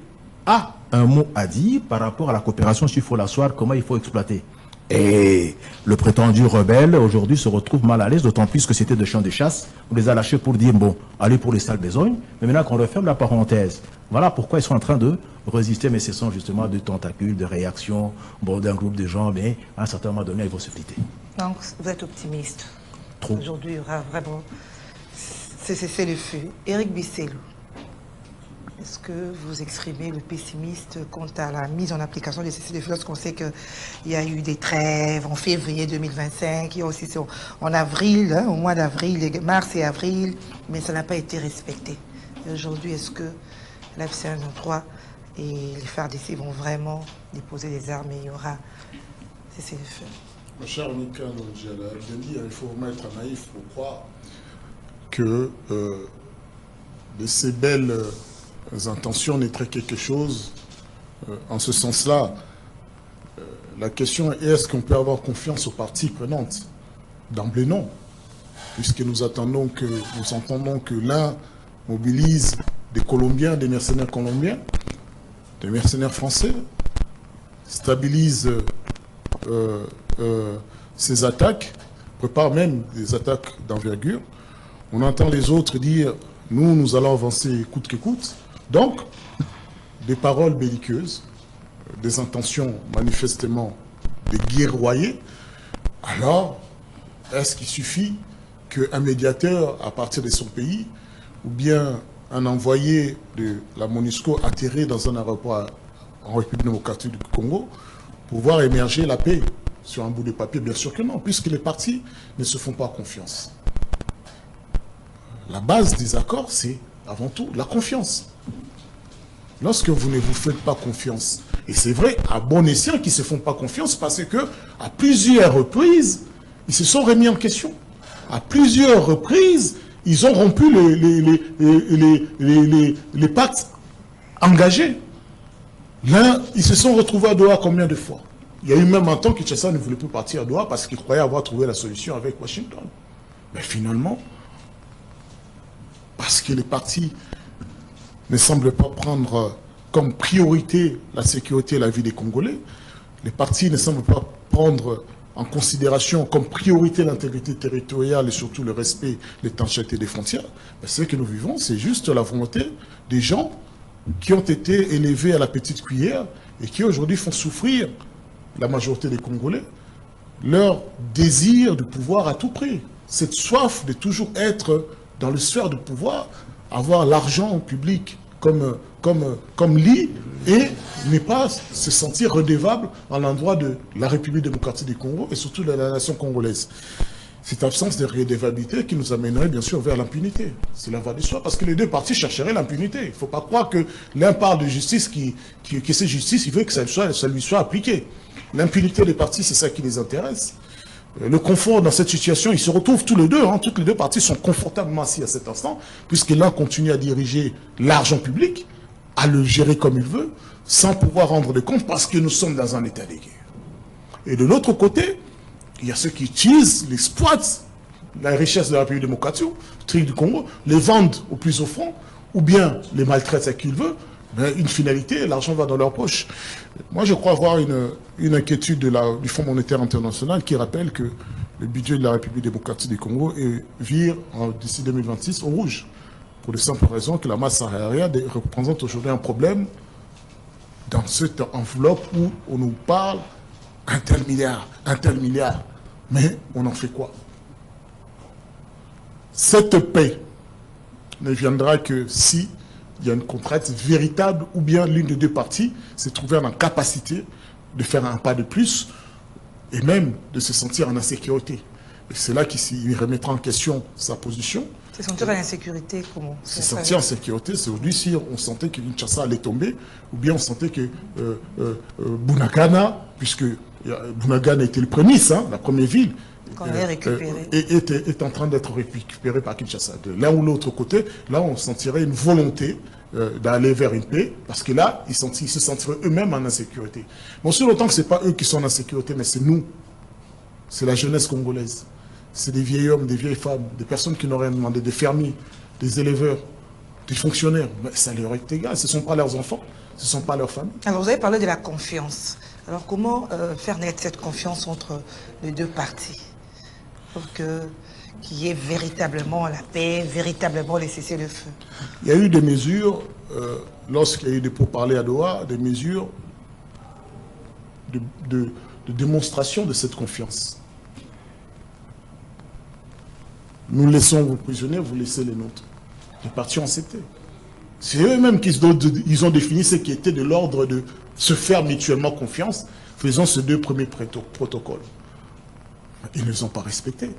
a un mot à dire par rapport à la coopération sur Folassoir, comment il faut exploiter. Et le prétendu rebelle aujourd'hui se retrouve mal à l'aise, d'autant plus que c'était des champs de chasse. On les a lâchés pour dire, allez pour les sales besognes. Mais maintenant qu'on referme la parenthèse, voilà pourquoi ils sont en train de résister, mais ce sont justement des tentacules, de réactions, d'un groupe de gens, mais à un certain moment donné, ils vont se flitter. Donc, vous êtes optimiste. Trop. Aujourd'hui, il y aura vraiment cessez le feu. Éric Bisselou, est-ce que vous exprimez le pessimiste quant à la mise en application des cessez-le-feu lorsqu'on sait qu'il y a eu des trêves en février 2025, il y a aussi en avril, au mois d'avril, mars et avril, mais ça n'a pas été respecté. Et aujourd'hui, est-ce que la FC1-3 et les FARDC vont vraiment déposer des armes et il y aura cessez-le-feu? Mon cher Mika il faut vraiment être naïf pour croire que de ces belles intentions naîtrait quelque chose en ce sens-là. La question est, est-ce qu'on peut avoir confiance aux parties prenantes? D'emblée, non. Puisque nous entendons que l'un mobilise des Colombiens, des mercenaires colombiens, des mercenaires français, stabilise ces attaques, prépare même des attaques d'envergure. On entend les autres dire, nous allons avancer coûte que coûte. Donc, des paroles belliqueuses, des intentions manifestement de guerroyer. Alors, est-ce qu'il suffit qu'un médiateur à partir de son pays, ou bien un envoyé de la MONUSCO atterré dans un aéroport en République démocratique du Congo, pour voir émerger la paix sur un bout de papier? Bien sûr que non, puisque les partis ne se font pas confiance. La base des accords, c'est avant tout la confiance. Lorsque vous ne vous faites pas confiance, et c'est vrai, à bon escient qu'ils ne se font pas confiance, parce que à plusieurs reprises, ils se sont remis en question. À plusieurs reprises, ils ont rompu les pactes engagés. Là, ils se sont retrouvés à Doha combien de fois? Il y a eu même un temps que Kinshasa ne voulait plus partir à Doha parce qu'il croyait avoir trouvé la solution avec Washington. Mais finalement, parce que les partis ne semblent pas prendre comme priorité la sécurité et la vie des Congolais, les partis ne semblent pas prendre en considération comme priorité l'intégrité territoriale et surtout le respect des l'étanchéité des frontières, ben, ce que nous vivons, c'est juste la volonté des gens qui ont été élevés à la petite cuillère et qui aujourd'hui font souffrir la majorité des Congolais, leur désir de pouvoir à tout prix, cette soif de toujours être dans le sphère de pouvoir, avoir l'argent public comme lit et ne pas se sentir redevable à l'endroit de la République démocratique du Congo et surtout de la nation congolaise. Cette absence de redevabilité qui nous amènerait bien sûr vers l'impunité. C'est la voie du soi, parce que les deux parties chercheraient l'impunité. Il ne faut pas croire que l'un parle de justice, que c'est justice, il veut que ça lui soit appliqué. L'impunité des partis, c'est ça qui les intéresse. Le confort dans cette situation, ils se retrouvent tous les deux, toutes les deux parties sont confortablement assis à cet instant, puisque l'un continue à diriger l'argent public, à le gérer comme il veut, sans pouvoir rendre des comptes, parce que nous sommes dans un état de guerre. Et de l'autre côté, il y a ceux qui utilisent, l'exploitent, la richesse de la République démocratique du Congo, les vendent au plus offrant, ou bien les maltraitent à qui ils veulent, mais une finalité, l'argent va dans leur poche. Moi, je crois avoir une inquiétude du Fonds monétaire international qui rappelle que le budget de la République démocratique du Congo vire d'ici 2026 au rouge, pour de simples raisons que la masse salariale représente aujourd'hui un problème dans cette enveloppe où on nous parle un tel milliard, mais on en fait quoi? Cette paix ne viendra que si il y a une contrainte véritable ou bien l'une des deux parties s'est trouvée en capacité de faire un pas de plus et même de se sentir en insécurité. Et c'est là qu'il remettra en question sa position. Se sentir en insécurité, comment? Se sentir en sécurité, c'est aujourd'hui si on sentait que Kinshasa allait tomber, ou bien on sentait que Bunagana, puisque Bunagana était le prémisse, la première ville, est en train d'être récupérée par Kinshasa. De l'un ou l'autre côté, là on sentirait une volonté d'aller vers une paix, parce que là, ils se sentiraient eux-mêmes en insécurité. Bon, sur autant que ce n'est pas eux qui sont en insécurité, mais c'est nous. C'est la jeunesse congolaise. C'est des vieils hommes, des vieilles femmes, des personnes qui n'ont rien demandé, des fermiers, des éleveurs, des fonctionnaires. Mais ça leur est égal, ce ne sont pas leurs enfants, ce ne sont pas leurs familles. Alors, vous avez parlé de la confiance. Alors, comment faire naître cette confiance entre les deux parties pour qu'il y ait véritablement la paix, véritablement les cessez-le-feu? Il y a eu des mesures, lorsqu'il y a eu des pourparlers à Doha, des mesures de démonstration de cette confiance. Nous laissons vos prisonniers, vous laissez les nôtres. Les partis ont accepté. C'est eux-mêmes qui ont défini ce qui était de l'ordre de se faire mutuellement confiance, faisant ces deux premiers protocoles. Ils ne les ont pas respectés.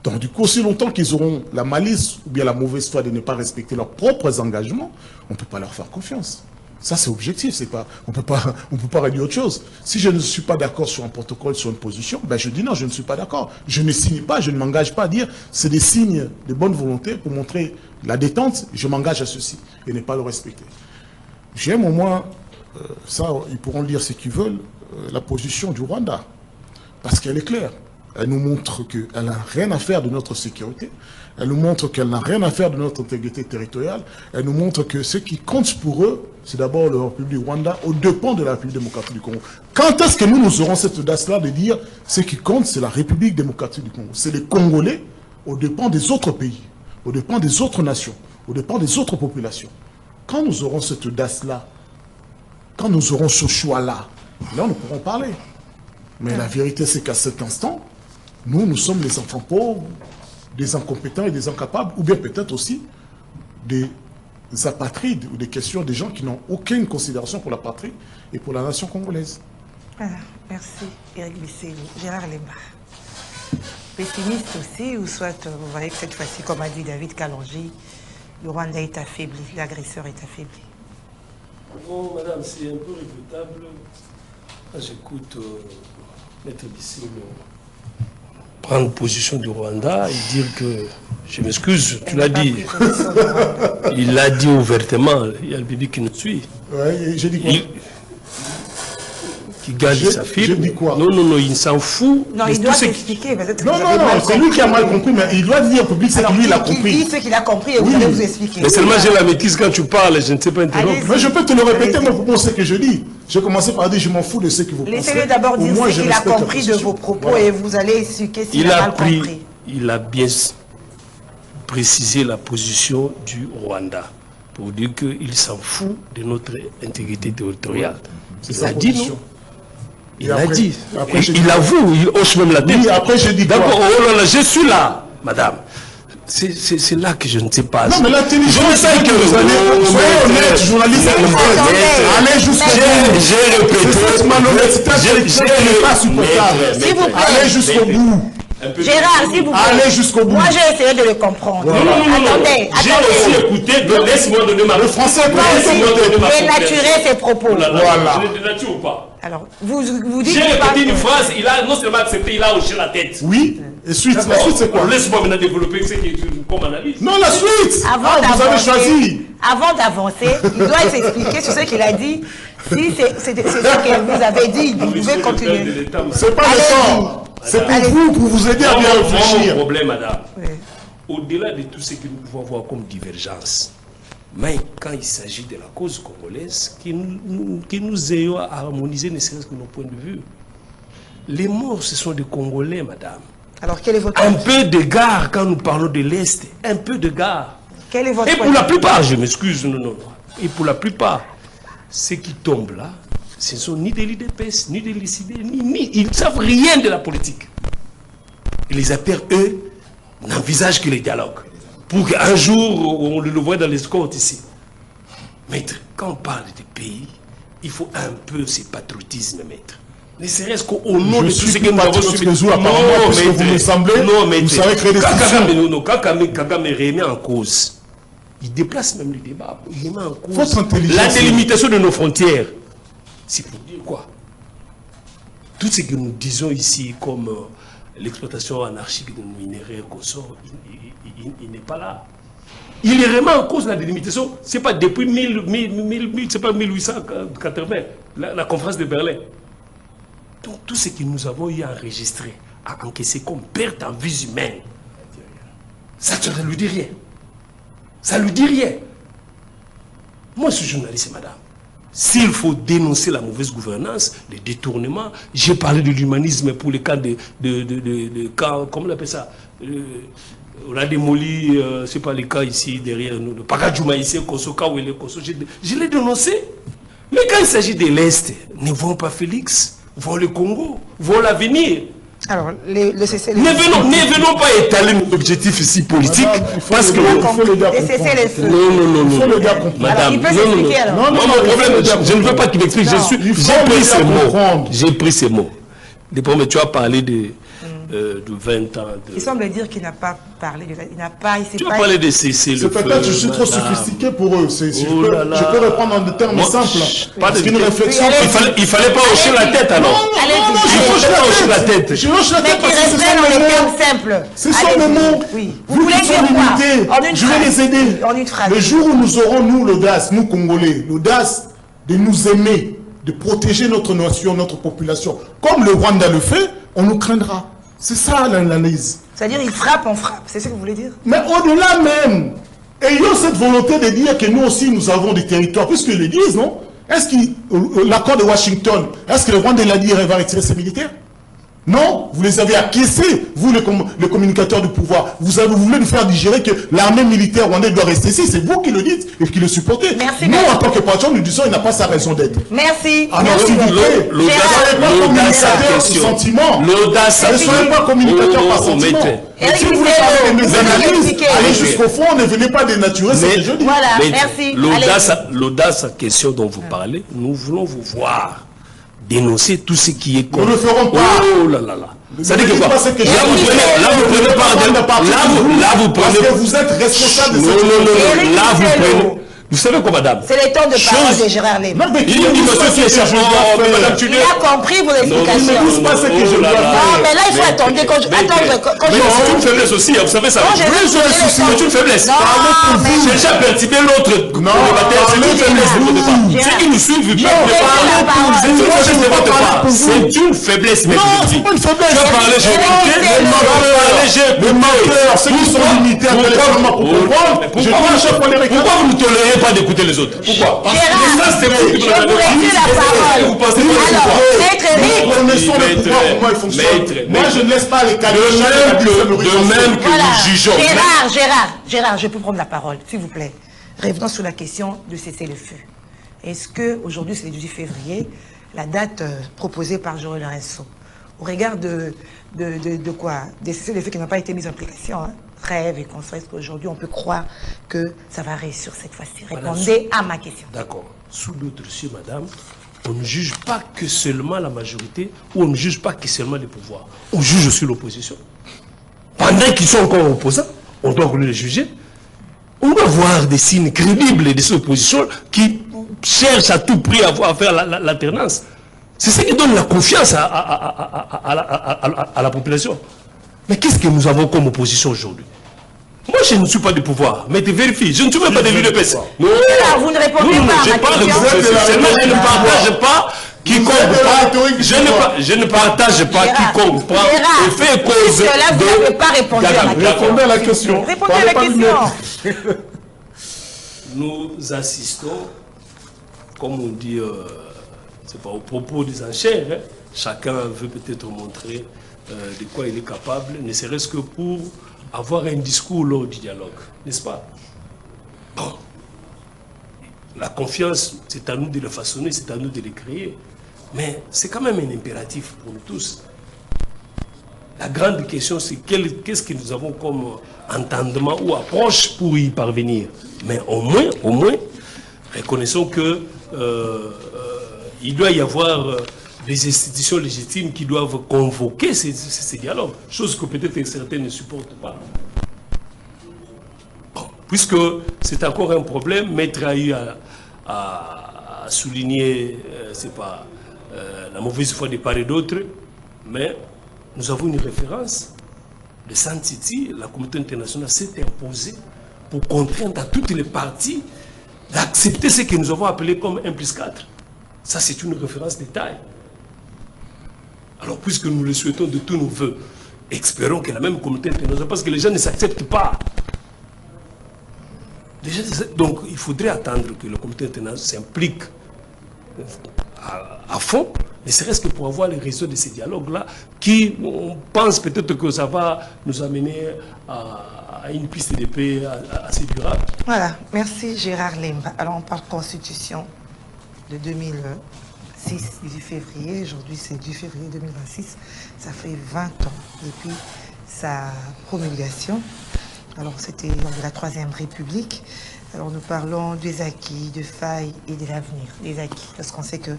Donc du coup, aussi longtemps qu'ils auront la malice ou bien la mauvaise foi de ne pas respecter leurs propres engagements, on ne peut pas leur faire confiance. Ça, c'est objectif. On ne peut pas réduire autre chose. Si je ne suis pas d'accord sur un protocole, sur une position, ben je dis non, je ne suis pas d'accord. Je ne signe pas, je ne m'engage pas à dire c'est des signes de bonne volonté pour montrer la détente. Je m'engage à ceci et ne pas le respecter. J'aime au moins, ça, ils pourront lire ce qu'ils veulent, la position du Rwanda. Parce qu'elle est claire. Elle nous montre qu'elle n'a rien à faire de notre sécurité. Elle nous montre qu'elle n'a rien à faire de notre intégrité territoriale. Elle nous montre que ce qui compte pour eux, c'est d'abord la République du Rwanda, au dépens de la République démocratique du Congo. Quand est-ce que nous aurons cette audace-là de dire ce qui compte, c'est la République démocratique du Congo? C'est les Congolais au dépens des autres pays, au dépens des autres nations, au dépens des autres populations. Quand nous aurons cette audace-là, quand nous aurons ce choix-là, là, nous pourrons parler. Mais la vérité, c'est qu'à cet instant, nous sommes les enfants pauvres, des incompétents et des incapables, ou bien peut-être aussi des apatrides ou des questions des gens qui n'ont aucune considération pour la patrie et pour la nation congolaise. Voilà, merci Eric Bisselu. Gérard Lemba. Pessimiste aussi, ou soit vous voyez que cette fois-ci, comme a dit David Kalonji, le Rwanda est affaibli, l'agresseur est affaibli? Bon, madame, c'est un peu regrettable. J'écoute Maître Bisselu prendre position du Rwanda et dire que, je m'excuse, tu l'as dit, il l'a dit ouvertement, il y a le public qui nous suit. Ouais, j'ai dit quoi? qui garde sa fille. Je dis quoi? Non, il s'en fout. Non, il doit s'expliquer. Non, c'est lui qui a mal compris, mais il doit dire au public ce que lui il a compris. Il dit ce qu'il a compris et vous allez vous expliquer. Mais seulement j'ai la maîtrise quand tu parles, je ne sais pas interrompre. Mais je peux te le répéter, mais vous pensez que je dis. Je commençais par dire je m'en fous de ce que vous pensez. Laissez-le d'abord dire ce qu'il a compris de vos propos et vous allez expliquer s'il a mal compris. Il a bien précisé la position du Rwanda pour dire qu'il s'en fout de notre intégrité territoriale. Il a dit non. Il a dit. Il avoue, il hoche même la tête. Oui, après je dis d'abord, oh là là, je suis là, madame. C'est là que je ne sais pas. Non, mais l'intelligence, je sais que vous allez, soyez honnête, journaliste, allez jusqu'au bout. J'ai répété. Cette malhonnêteté n'est pas supportable. S'il vous plaît. Allez jusqu'au bout. Gérard, s'il vous plaît. Allez jusqu'au bout. Moi, j'ai essayé de le comprendre. Attendez. J'ai aussi écouté, laisse-moi donner ma... Le français, dénaturer ses propos. Voilà. Je le dénature ou pas? Alors, vous dites... J'ai répété une phrase, il a non seulement accepté, il a hoché la tête. Oui. Et suite, la suite c'est quoi? Laisse-moi maintenant développer ce qui est comme analyse. Non, la suite. Vous avez choisi. Avant d'avancer, il doit s'expliquer sur ce qu'il a dit. Si c'est ce que vous avez dit, vous pouvez continuer. C'est pas le temps. C'est pour vous aider à bien réfléchir. Mon problème, madame, au-delà de tout ce que nous pouvons voir comme divergence, mais quand il s'agit de la cause congolaise, que nous ayons à harmoniser ne serait-ce que nos points de vue. Les morts, ce sont des Congolais, madame. Alors, quel est votre un peu d'égard quand nous parlons de l'Est, un peu d'égard. Quel est votre Et pour la plupart, je m'excuse, non. Et pour la plupart, ceux qui tombent là, ce ne sont ni des l'IDPS, ni des LICD, ils ne savent rien de la politique. Et les affaires, eux, n'envisagent que les dialogues. Pour qu'un jour, on le voit dans les scores ici. Maître, quand on parle de pays, il faut un peu ce patriotisme, maître. Ne serait-ce qu'au nom de tout ce que nous avons subi. Non, mais vous me semblez, vous savez créer des situations. Quand Kagame remet en cause, il déplace même le débat. Il remet en cause la délimitation de nos frontières. C'est pour dire quoi? Tout ce que nous disons ici comme l'exploitation anarchique de nos minéraux consort, il n'est pas là. Il remet en cause la délimitation. Ce n'est pas depuis 1880, la conférence de Berlin. Donc tout ce que nous avons eu à enregistrer, à encaisser comme perte en vie humaine, ça ne lui dit rien. Ça ne lui dit rien. Moi, je suis journaliste, madame. S'il faut dénoncer la mauvaise gouvernance, les détournements, j'ai parlé de l'humanisme pour les cas de comment on appelle ça, on a démoli, c'est pas les cas ici derrière nous, le Pakadjouma ici, Kosoka ou les Koso, je l'ai dénoncé. Mais quand il s'agit de l'Est, ne vont pas Félix, vont le Congo, vont l'avenir. Alors, le cessez-le-feu. Ne venons pas étaler nos objectifs ici politiques, parce que... Il faut le gars comprendre. Non. Il faut le gars comprendre. Madame, il peut s'expliquer alors. Non, mon problème, je ne veux pas qu'il m'explique. J'ai pris ces mots. J'ai pris ces mots. Mais tu as parlé de 20 ans. Il semble dire qu'il n'a pas parlé de ça. Il n'a pas... Tu as parlé de cesser le feu. C'est peut-être que je suis trop sophistiqué pour eux. Je peux répondre en des termes simples. Parce qu'une réflexion... Il ne fallait pas hocher la tête alors. Il faut pas hocher la tête. Je hoche la tête parce que ce sont mes termes simples. Ce sont mes mots. Vous voulez dire quoi? Je vais les aider. En une phrase. Le jour où nous aurons, nous, l'audace, nous Congolais, l'audace de nous aimer, de protéger notre nation, notre population, comme le Rwanda le fait, on nous craindra. C'est ça l'analyse. C'est-à-dire, il frappe, on frappe. C'est ce que vous voulez dire? Mais au-delà même, ayons cette volonté de dire que nous aussi, nous avons des territoires, puisqu'ils le disent, non? Est-ce que l'accord de Washington, est-ce que le Rwanda l'a dit, il va retirer ses militaires? Non, vous les avez acquiescés, vous les communicateurs du pouvoir. Vous voulez nous faire digérer que l'armée militaire rwandaise doit rester ici. C'est vous qui le dites et qui le supportez. Merci, nous, en tant que patron, nous disons qu'il n'a pas sa raison d'être. Merci. Alors, s'il vous plaît, ne soyez pas communicateur par sentiment. Ne soyez pas communicateur par sentiment. Et si vous voulez parler de mes analyses, allez jusqu'au fond, ne venez pas dénaturer ce que je dis. Voilà, merci. L'audace, question dont vous parlez, nous voulons vous voir dénoncer tout ce qui est... Nous ne le ferons pas. Oh là là là. Ça dit que quoi? Là, vous prenez... Parce que vous êtes responsable de cette... Non. Vous savez quoi, madame? C'est le temps de parole de Gérard Lem. Non, mais Il dit, monsieur, qui est chef. Madame, tu Il a compris vos explications. Ne pousse pas ce que je dois Non, faire. mais là, il faut attendre quand je... Mais c'est une faiblesse aussi, vous savez ça. Non, C'est une faiblesse. Non, mais... Cherchez à perturber l'autre colocataire, c'est une faiblesse de votre part. Ceux qui nous suivent, ils peuvent parler. C'est une faiblesse de votre part. C'est une faiblesse, mais je le dis. C'est pas une faiblesse. Tu as parlé, j'ai écouté. Les marqueurs, ceux qui sont limités intellectuellement pour comprendre, je dois à chaque fois les réclamer. Pourquoi vous ne tolérez pas d'écouter les autres? Pourquoi? Gérard, je vous laisse la parole. Vous pensez Alors, maître Eric, Nous connaissons le pouvoir, comment il fonctionne. Moi, je ne laisse pas les qualifier. De même que voilà. nous jugeons. Gérard, je peux prendre la parole, s'il vous plaît. Revenons sur la question de cesser le feu. Est-ce que aujourd'hui, c'est le 18 février, la date proposée par Joël Lorenzo, au regard de quoi? Des cessez-le-feu qui n'ont pas été mis en application, hein? Rêve et construire, est-ce qu'aujourd'hui, on peut croire que ça va réussir cette fois-ci? Répondez à ma question. D'accord. Sous d'autres cieux, madame, on ne juge pas que seulement la majorité, ou on ne juge pas que seulement les pouvoirs. On juge aussi l'opposition. Pendant qu'ils sont encore opposants, on doit les juger. On doit voir des signes crédibles de cette opposition qui cherchent à tout prix à faire l'alternance. C'est ça qui donne la confiance à la population. Mais qu'est-ce que nous avons comme opposition aujourd'hui? Moi, je ne suis pas du pouvoir, mais tu vérifies, je ne suis même pas de l'UDPS. Non, Vous ne répondez pas à ma question. Je ne partage pas quiconque je ne partage pas quiconque prend et fait cause là, vous n'avez pas répondu à ma question. Répondez à la question. Répondez à la question. Nous assistons, comme on dit, c'est pas au propos des enchères, hein. Chacun veut peut-être montrer de quoi il est capable, ne serait-ce que pour avoir un discours lors du dialogue, n'est-ce pas? Bon. La confiance, c'est à nous de la façonner, c'est à nous de la créer. Mais c'est quand même un impératif pour nous tous. La grande question, c'est qu'est-ce que nous avons comme entendement ou approche pour y parvenir. Mais au moins, reconnaissons que il doit y avoir des institutions légitimes qui doivent convoquer ces dialogues, chose que peut-être certains ne supportent pas. Bon, puisque c'est encore un problème, Maître a eu à souligner, c'est pas la mauvaise foi de part et d'autre, mais nous avons une référence. Le Saint-Titi, la communauté internationale s'est imposée pour contraindre à toutes les parties d'accepter ce que nous avons appelé comme 1+4. Ça, c'est une référence de taille. Alors, puisque nous le souhaitons de tous nos voeux, espérons que la même communauté internationale, parce que les gens ne s'acceptent pas. Donc, il faudrait attendre que la communauté internationale s'implique à fond, ne serait-ce que pour avoir les réseaux de ces dialogues-là, qui, on pense peut-être que ça va nous amener à une piste de paix assez durable. Voilà, merci Gérard Lemba. Alors, on parle constitution de 2006, 18 février. Aujourd'hui, c'est 18 février 2026. Ça fait 20 ans depuis sa promulgation. Alors, c'était lors de la Troisième République. Alors, nous parlons des acquis, de failles et de l'avenir. Les acquis, parce qu'on sait que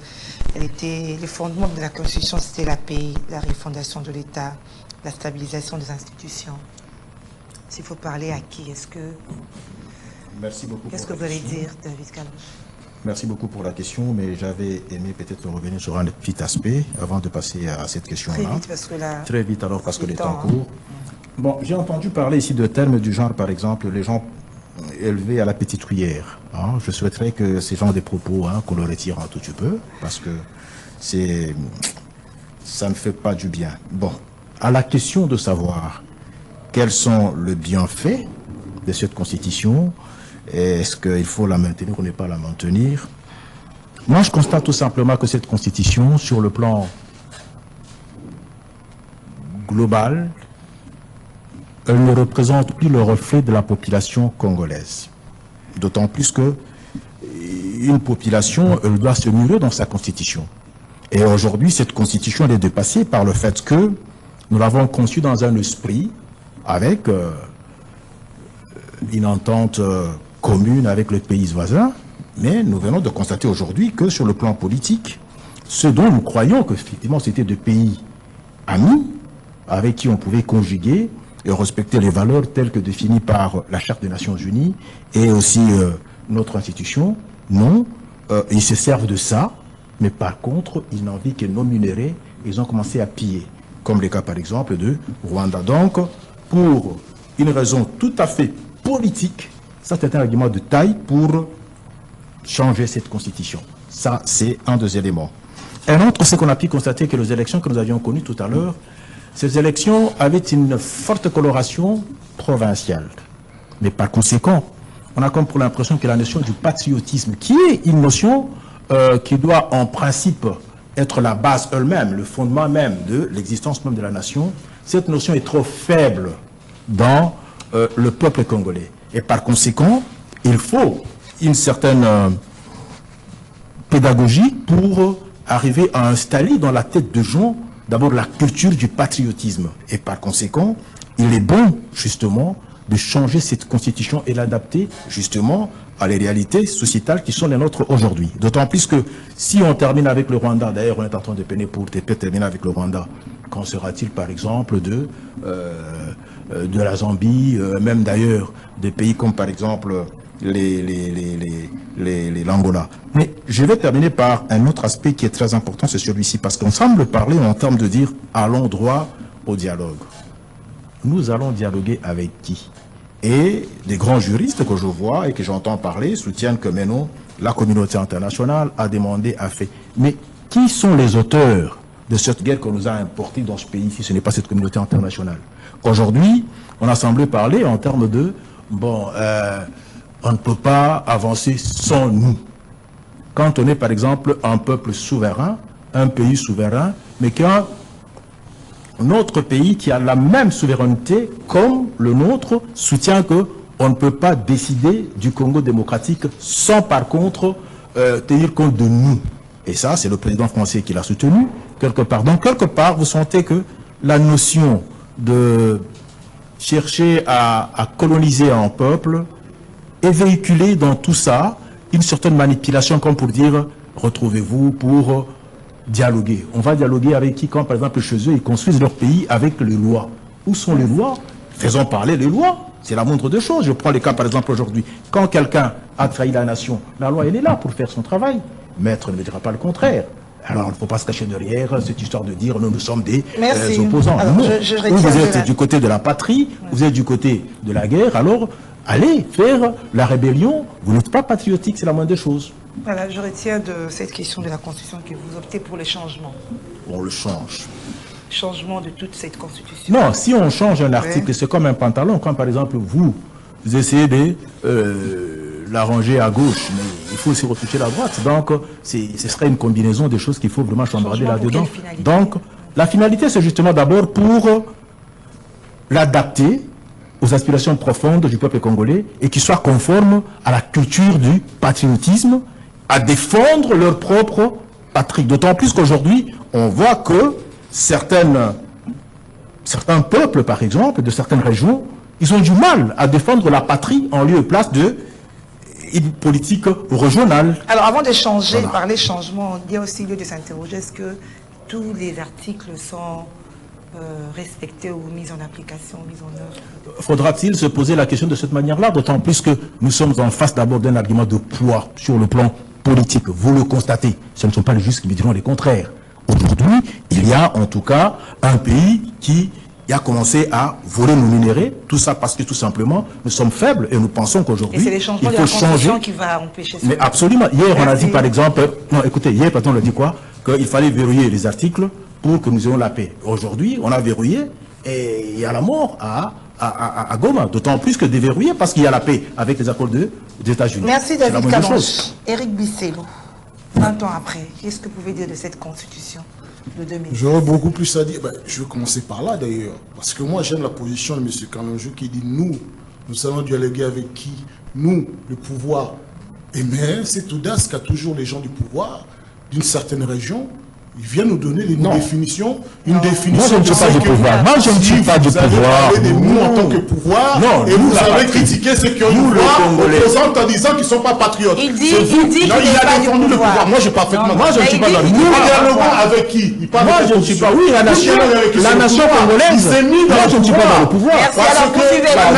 les fondements de la Constitution, c'était la paix, la refondation de l'État, la stabilisation des institutions. S'il faut parler acquis, Merci beaucoup. qu'est-ce que vous allez dire, David Kalonji? Merci beaucoup pour la question, mais j'avais aimé peut-être revenir sur un petit aspect avant de passer à cette question-là. Très vite, parce que là... Très vite, alors, parce que le temps hein. court. Bon, j'ai entendu parler ici de termes du genre, par exemple, les gens élevés à la petite cuillère. Hein. Je souhaiterais que ces genres de propos, qu'on le retire un tout petit peu, parce que ça ne fait pas du bien. Bon, à la question de savoir quels sont les bienfaits de cette Constitution, est-ce qu'il faut la maintenir ou ne pas la maintenir? Moi, je constate tout simplement que cette Constitution, sur le plan global, elle ne représente plus le reflet de la population congolaise. D'autant plus que une population, elle doit se mûrir dans sa constitution. Et aujourd'hui, cette constitution, elle est dépassée par le fait que nous l'avons conçue dans un esprit avec une entente commune avec les pays voisins, mais nous venons de constater aujourd'hui que sur le plan politique, ce dont nous croyons qu'effectivement c'était des pays amis, avec qui on pouvait conjuguer et respecter les valeurs telles que définies par la Charte des Nations Unies et aussi notre institution. Non, ils se servent de ça, mais par contre, ils n'ont envie que non minérés, ils ont commencé à piller, comme le cas par exemple de Rwanda. Donc, pour une raison tout à fait politique, ça c'est un argument de taille pour changer cette constitution. Ça, c'est un des éléments. Un autre, c'est qu'on a pu constater que les élections que nous avions connues tout à l'heure, ces élections avaient une forte coloration provinciale. Mais par conséquent, on a comme pour l'impression que la notion du patriotisme, qui est une notion qui doit en principe être la base elle-même, le fondement même de l'existence même de la nation, cette notion est trop faible dans le peuple congolais. Et par conséquent, il faut une certaine pédagogie pour arriver à installer dans la tête de gens d'abord la culture du patriotisme. Et par conséquent, il est bon justement de changer cette constitution et l'adapter justement à les réalités sociétales qui sont les nôtres aujourd'hui. D'autant plus que si on termine avec le Rwanda, d'ailleurs on est en train de peiner pour terminer avec le Rwanda, qu'en sera-t-il par exemple de la Zambie, même d'ailleurs des pays comme par exemple l'Angola. Mais je vais terminer par un autre aspect qui est très important, c'est celui-ci, parce qu'on semble parler en termes de dire allons droit au dialogue. Nous allons dialoguer avec qui? Et des grands juristes que je vois et que j'entends parler soutiennent que maintenant la communauté internationale a demandé, a fait. Mais qui sont les auteurs de cette guerre qu'on nous a importée dans ce pays si ce n'est pas cette communauté internationale? Aujourd'hui, on a semblé parler en termes de bon, on ne peut pas avancer sans nous. Quand on est par exemple un peuple souverain, un pays souverain, mais qu'un autre pays qui a la même souveraineté comme le nôtre soutient qu'on ne peut pas décider du Congo démocratique sans par contre tenir compte de nous. Et ça, c'est le président français qui l'a soutenu quelque part. Donc quelque part, vous sentez que la notion de chercher à coloniser un peuple est véhiculée dans tout ça, une certaine manipulation comme pour dire retrouvez-vous pour dialoguer. On va dialoguer avec qui quand, par exemple, chez eux, ils construisent leur pays avec les lois. Où sont les lois? Faisons parler les lois. C'est la moindre des choses. Je prends le cas, par exemple, aujourd'hui. Quand quelqu'un a trahi la nation, la loi, elle est là pour faire son travail. Maître ne me dira pas le contraire. Alors, il ne faut pas se cacher derrière cette histoire de dire nous sommes des opposants. Alors, non. Vous êtes du côté de la patrie, vous êtes du côté de la guerre, alors allez faire la rébellion. Vous n'êtes pas patriotique, c'est la moindre des choses. Voilà, je retiens de cette question de la Constitution que vous optez pour les changements. On le change. Changement de toute cette Constitution. Non, si on change un article, c'est comme un pantalon. Quand par exemple vous essayez de l'arranger à gauche, mais il faut aussi retoucher la droite. Donc ce serait une combinaison des choses qu'il faut vraiment chambarder là-dedans. Donc la finalité, c'est justement d'abord pour l'adapter aux aspirations profondes du peuple congolais et qui soit conforme à la culture du patriotisme, à défendre leur propre patrie. D'autant plus qu'aujourd'hui, on voit que certains peuples, par exemple, de certaines régions, ils ont du mal à défendre la patrie en lieu et place d'une politique régionale. Alors avant de changer, voilà. Par les changements, il y a aussi lieu de s'interroger, est-ce que tous les articles sont respectés ou mis en application, mis en œuvre? Faudra-t-il se poser la question de cette manière-là, d'autant plus que nous sommes en face d'abord d'un argument de poids sur le plan politique. Vous le constatez, ce ne sont pas les justes qui me diront le contraire. Aujourd'hui, il y a en tout cas un pays qui a commencé à voler nos minéraux, tout ça parce que tout simplement nous sommes faibles et nous pensons qu'aujourd'hui il faut changer. Qui va empêcher ça. Mais absolument. Hier on a dit par exemple, non écoutez, hier on a dit quoi? Qu'il fallait verrouiller les articles pour que nous ayons la paix. Aujourd'hui, on a verrouillé et il y a la mort à Goma. D'autant plus que déverrouiller parce qu'il y a la paix avec les accords des États-Unis. Merci David Kalonji. Éric Bisselo, 20 ans après, qu'est-ce que vous pouvez dire de cette constitution de 2010? J'aurais beaucoup plus à dire. Je vais commencer par là d'ailleurs. Parce que moi j'aime la position de M. Kalonji qui dit nous allons dialoguer avec qui? Nous, le pouvoir. Et mais cette audace qu'a toujours les gens du pouvoir d'une certaine région Il vient nous donner une définition. Moi, je ne suis pas du pouvoir. Moi, je ne suis pas du pouvoir. Vous avez parlé de nous en tant que pouvoir. Non, et vous avez critiqué ceux qui ont une voix opposante en disant qu'ils ne sont pas patriotes. Il dit qu'il il a défendu le pouvoir. Moi, j'ai parfaitement. Moi, je ne suis pas dans le Nous pouvoir. dialoguons avec qui? Moi, je ne suis pas. Oui, la nation congolaise. Moi, je ne suis pas dans le pouvoir. Merci, Parce alors que poursuivez. la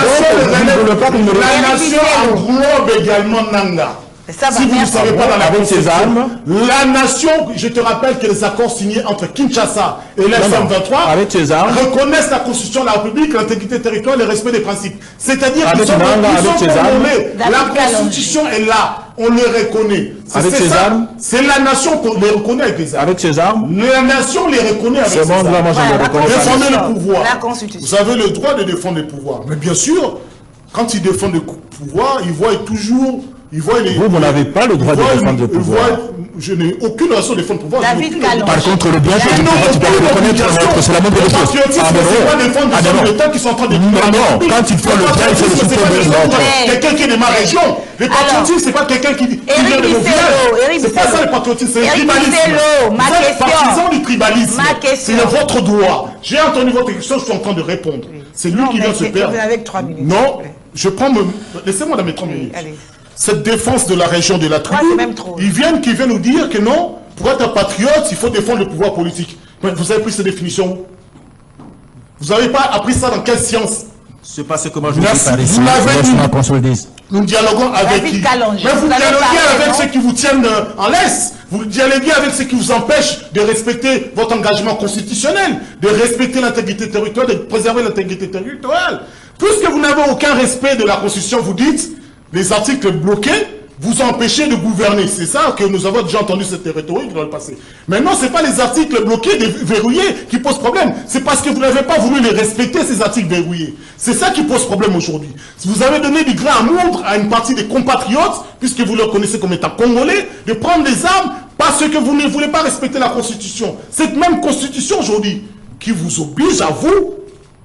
nation englobe également Nanga. Ça va, Si vous ne savez pas dans la avec ses armes, la nation, je te rappelle que les accords signés entre Kinshasa et l'F-23 avec ses armes, reconnaissent la constitution de la République, l'intégrité territoriale et le respect des principes. C'est-à-dire qu'ils avec sont ses armes, congolais. La constitution est là, on le reconnaît. Avec ses armes, c'est la nation qu'on les reconnaît avec les armes. avec ses armes, La nation les reconnaît avec ce ses armes. monde-là, moi, je ne le reconnais pas. Défendez le pouvoir. La constitution. Vous avez le droit de défendre le pouvoir. Mais bien sûr, quand ils défendent le pouvoir, ils voient toujours... Vous n'avez pas le droit de défendre le pouvoir. Je n'ai aucune raison de défendre le pouvoir. David Kalonji. Par contre, le bien fait du pouvoir, tu dois le reconnaître, c'est la même chose. Patriotisme, c'est pas défendre les États qui sont en train de... Non, quand il faut le bien, il faut le soutenir l'autre. Quelqu'un qui est de ma région. Le patriotisme, c'est pas quelqu'un qui vient de mon village. C'est pas ça le patriotisme, c'est le tribalisme. Ma Vous êtes partisan du tribalisme. Ma question. C'est votre droit. J'ai entendu votre question, je suis en train de répondre. C'est lui qui vient se perdre. Vous avez 3 minutes. Non, je prends... Laissez-moi dans mes 3 minutes. Allez. Cette défense de la région de la tribu, ils viennent nous dire que non, pour être un patriote, il faut défendre le pouvoir politique. Mais vous avez pris cette définition? Vous n'avez pas appris ça dans quelle science? C'est pas ce que moi je dis par ici. Vous l'avez dit. Nous dialoguons avec qui? Mais vous dialoguez avec ceux qui vous tiennent en laisse. Vous dialoguez avec ceux qui vous empêchent de respecter votre engagement constitutionnel, de respecter l'intégrité territoriale, de préserver l'intégrité territoriale. Puisque vous n'avez aucun respect de la Constitution, vous dites les articles bloqués vous empêchez de gouverner. C'est ça que nous avons déjà entendu cette rhétorique dans le passé. Maintenant, ce n'est pas les articles bloqués, verrouillés qui posent problème. C'est parce que vous n'avez pas voulu les respecter, ces articles verrouillés. C'est ça qui pose problème aujourd'hui. Si vous avez donné du grain à moudre à une partie des compatriotes, puisque vous le connaissez comme étant congolais, de prendre des armes parce que vous ne voulez pas respecter la Constitution. Cette même Constitution aujourd'hui qui vous oblige à vous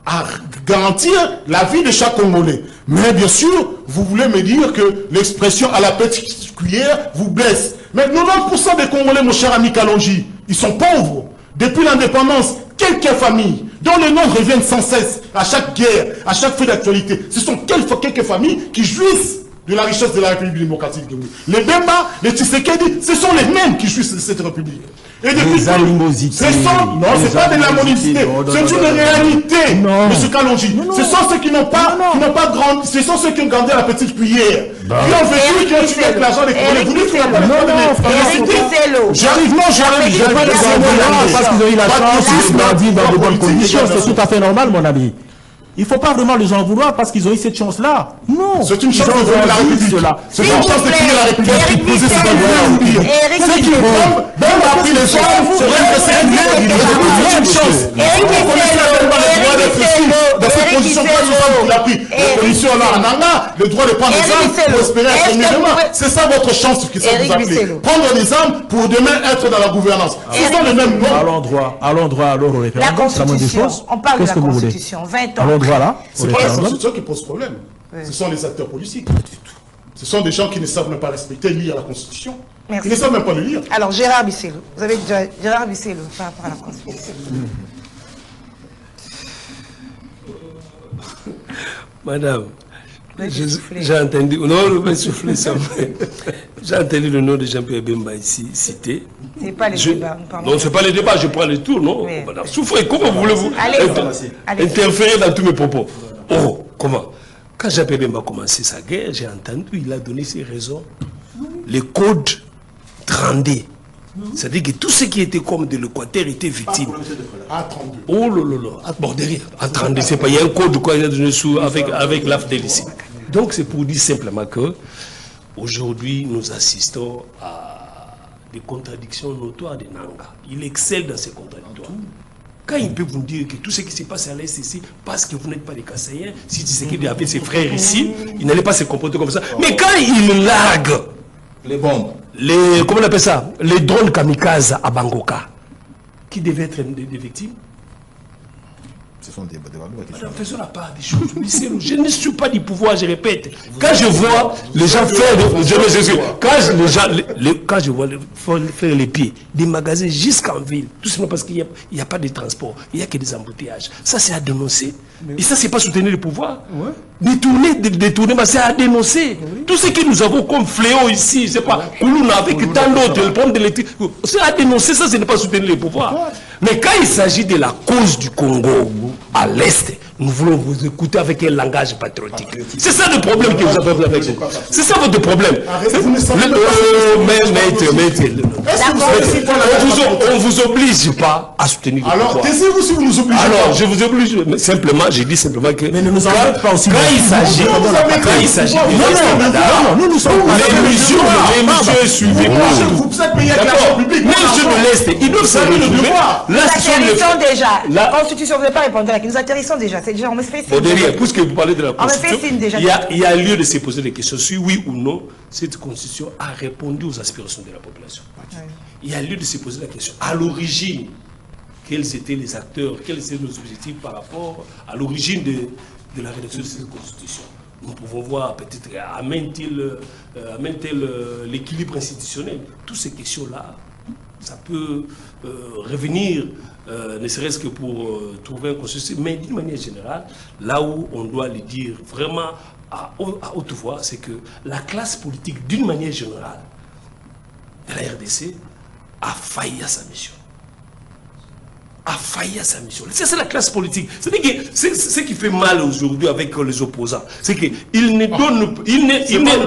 à garantir la vie de chaque Congolais. Mais bien sûr, vous voulez me dire que l'expression à la petite cuillère vous blesse. Mais 90% des Congolais, mon cher ami Kalonji, ils sont pauvres. Depuis l'indépendance, quelques familles, dont les noms reviennent sans cesse, à chaque guerre, à chaque fait d'actualité, ce sont quelques familles qui jouissent de la richesse de la République démocratique de Congo. Les Bemba, les Tshisekedi, ce sont les mêmes qui jouissent de cette République. Et depuis les animosités. Non, c'est pas de l'animosité. C'est une réalité, M. Kalonji. Ce sont ceux qui n'ont pas grandi, ce sont ceux qui ont gardé la petite cuillère. Qui ont vécu, qui ont tué avec l'argent des Congolais. Vous dites qu'il n'y a pas de J'arrive, parce qu'ils ont eu la chance de grandir dans de bonnes conditions. C'est tout à fait normal, mon ami. Il ne faut pas vraiment les en vouloir parce qu'ils ont eu cette chance-là. Non. C'est une chance de voler la République. C'est une chance de plier la République qui posait ses envois. Ceux qui bombent, même après les gens, c'est vrai que c'est une chance. On connaît la droit d'être ici. Dans ces conditions, pas ce qu'il a pris. Les conditions là, en Nanga, le droit de prendre des armes pour espérer être mieux demain. C'est ça votre chance que ça vous appelez. Prendre des armes pour demain être dans la gouvernance. Ce sont les mêmes noms. Allons droit alors au référendum. La Constitution, on parle de la Constitution, 20 ans. Voilà. C'est pas la Constitution qui pose problème. Ce sont les acteurs politiques. Ce sont des gens qui ne savent même pas respecter, lire la Constitution. Merci. Ils ne savent même pas le lire. Alors, Gérard Bisselo, vous avez déjà Gérard Bisselo par rapport à la Constitution. Madame, j'ai entendu. Non, ne pas souffler ça. J'ai entendu le nom de Jean-Pierre Bemba ici cité. Ce n'est pas les débats. Non, ce n'est pas les débats, je prends le tour, non? Oui. Madame, souffrez, comment voulez-vous interférer dans tous mes propos? Oh, comment? Quand Jean-Pierre Bemba a commencé sa guerre, j'ai entendu, il a donné ses raisons. Les codes 32. C'est-à-dire que tout ce qui était comme de l'Équateur était victime. Oh là là là, bon, derrière, à 32, c'est pas, il y a un code quoi, il a donné sous avec l'AFDEL ici. Donc c'est pour dire simplement que aujourd'hui nous assistons à des contradictions notoires de Nanga. Il excelle dans ces contradictions. Quand il peut vous dire que tout ce qui se passe à l'Est ici, parce que vous n'êtes pas des Kassaïens, si Tshisekedi avait ses frères ici, il n'allait pas se comporter comme ça. Mais quand il largue les bombes, comment on appelle ça, les drones kamikazes à Bangoka, qui devaient être des victimes, Ce sont des valeurs. Madame, faisons la part des choses. Je ne suis pas du pouvoir, je répète. Quand je vois les gens faire, quand je vois faire les pieds des magasins jusqu'en ville, tout simplement parce qu'il n'y a pas de transport, il n'y a que des embouteillages. Ça, c'est à dénoncer. Et ça, c'est pas soutenir le pouvoir. Détourner, c'est à dénoncer. Tout ce que nous avons comme fléau ici, c'est pas Koulouna avec tant d'autres, le problème de l'électricité, c'est à dénoncer, ça, ce n'est pas soutenir le pouvoir. Mais quand il s'agit de la cause du Congo à l'Est, nous voulons vous écouter avec un langage patriotique. C'est ça le problème que vous avez avec vous. C'est ça votre problème. On ne vous oblige pas à soutenir le pouvoir. Alors, taisez-vous si vous nous obligez. Alors, je vous oblige simplement, j'ai dit simplement que... Mais ne nous en pas aussi. Quand il s'agit de l'Est, les messieurs suivez pas. Vous êtes payé avec l'argent public. Même sur l'Est, ils doivent se retrouver. Nous atterrissons déjà. La Constitution, vous n'avez pas répondu à la question. Nous atterrissons déjà. C'est déjà, on me fait signe. Puisque vous parlez de la Constitution, déjà. il y a lieu de se poser des questions sur oui ou non, cette Constitution a répondu aux aspirations de la population. Il y a lieu de se poser la question. À l'origine, quels étaient les acteurs, quels étaient nos objectifs par rapport à l'origine de la rédaction de cette Constitution. Nous pouvons voir peut-être amène-t-il l'équilibre institutionnel. Toutes ces questions-là, ça peut revenir, ne serait-ce que pour trouver un consensus, mais d'une manière générale, là où on doit le dire vraiment à haute voix, c'est que la classe politique, d'une manière générale, de la RDC, a failli à sa mission. C'est la classe politique. C'est-à-dire que ce qui fait mal aujourd'hui avec les opposants, c'est qu'ils ne donnent le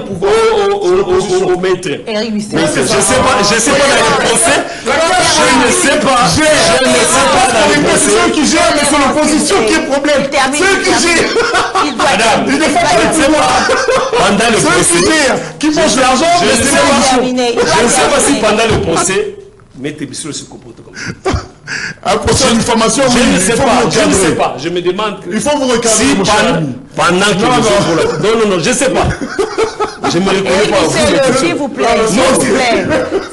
pouvoir au maître. Je ne sais pas dans le procès. Je ne sais pas dans le procès. Ceux qui gèrent, mais c'est l'opposition qui est problème. Ceux qui gèrent. Madame, il ne faut pas le pouvoir. Pendant le procès, qui mangent l'argent, je ne sais pas si pendant le procès, Maître Bissolo se comporte comme ça. Un procès d'information, je ne sais pas. Je me demande que il faut vous recadrer, si pendant que non, je ne sais pas. Je ne me reconnais pas. S'il vous plaît,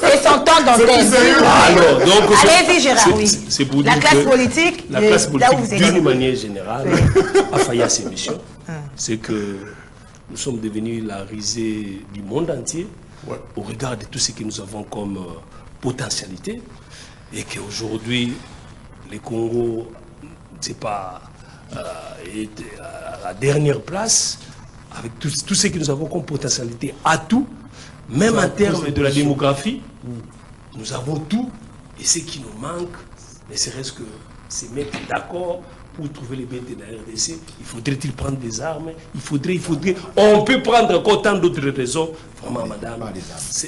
c'est son temps d'antenne. Allez-y, Gérard, oui. C'est pour dire que la classe politique, d'une manière générale, a failli à ses missions. C'est que nous sommes devenus la risée du monde entier au regard de tout ce que nous avons comme potentialité. Et qu'aujourd'hui, le Congo, c'est pas est à la dernière place, avec tout ce que nous avons comme potentialité, à tout, même en termes de la démographie, nous avons tout, et ce qui nous manque, ne serait-ce que se mettre d'accord pour trouver les bêtes de la RDC. Il faudrait-il prendre des armes, on peut prendre encore tant d'autres raisons. Vraiment, madame,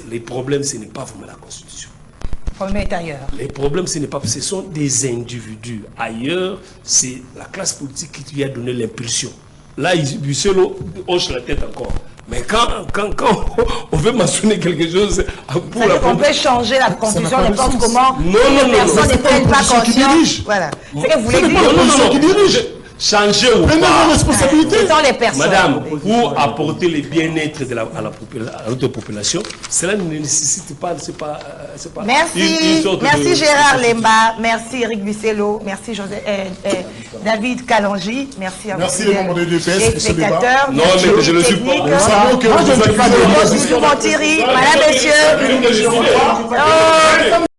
les problèmes, ce n'est pas vraiment la Constitution. Les problèmes, ce sont des individus. Ailleurs, c'est la classe politique qui lui a donné l'impulsion. Là, Bissolo hoche la tête encore. Mais quand on veut mentionner quelque chose pour on peut changer la constitution n'importe comment. Non. Personne ne prenne pas conscience. Voilà. C'est ce que vous voulez dire. Non, qui dirige. Changer ou pas. Ce sont les personnes. Madame, pour apporter le bien-être à notre population, cela ne nécessite pas, c'est pas Merci Gérard Lemba, merci Eric Bissolo, merci David Kalonji, merci à vous les spectateurs. Non, mais je ne suis pas. Nous savons que vous n'avez pas de Madame, messieurs.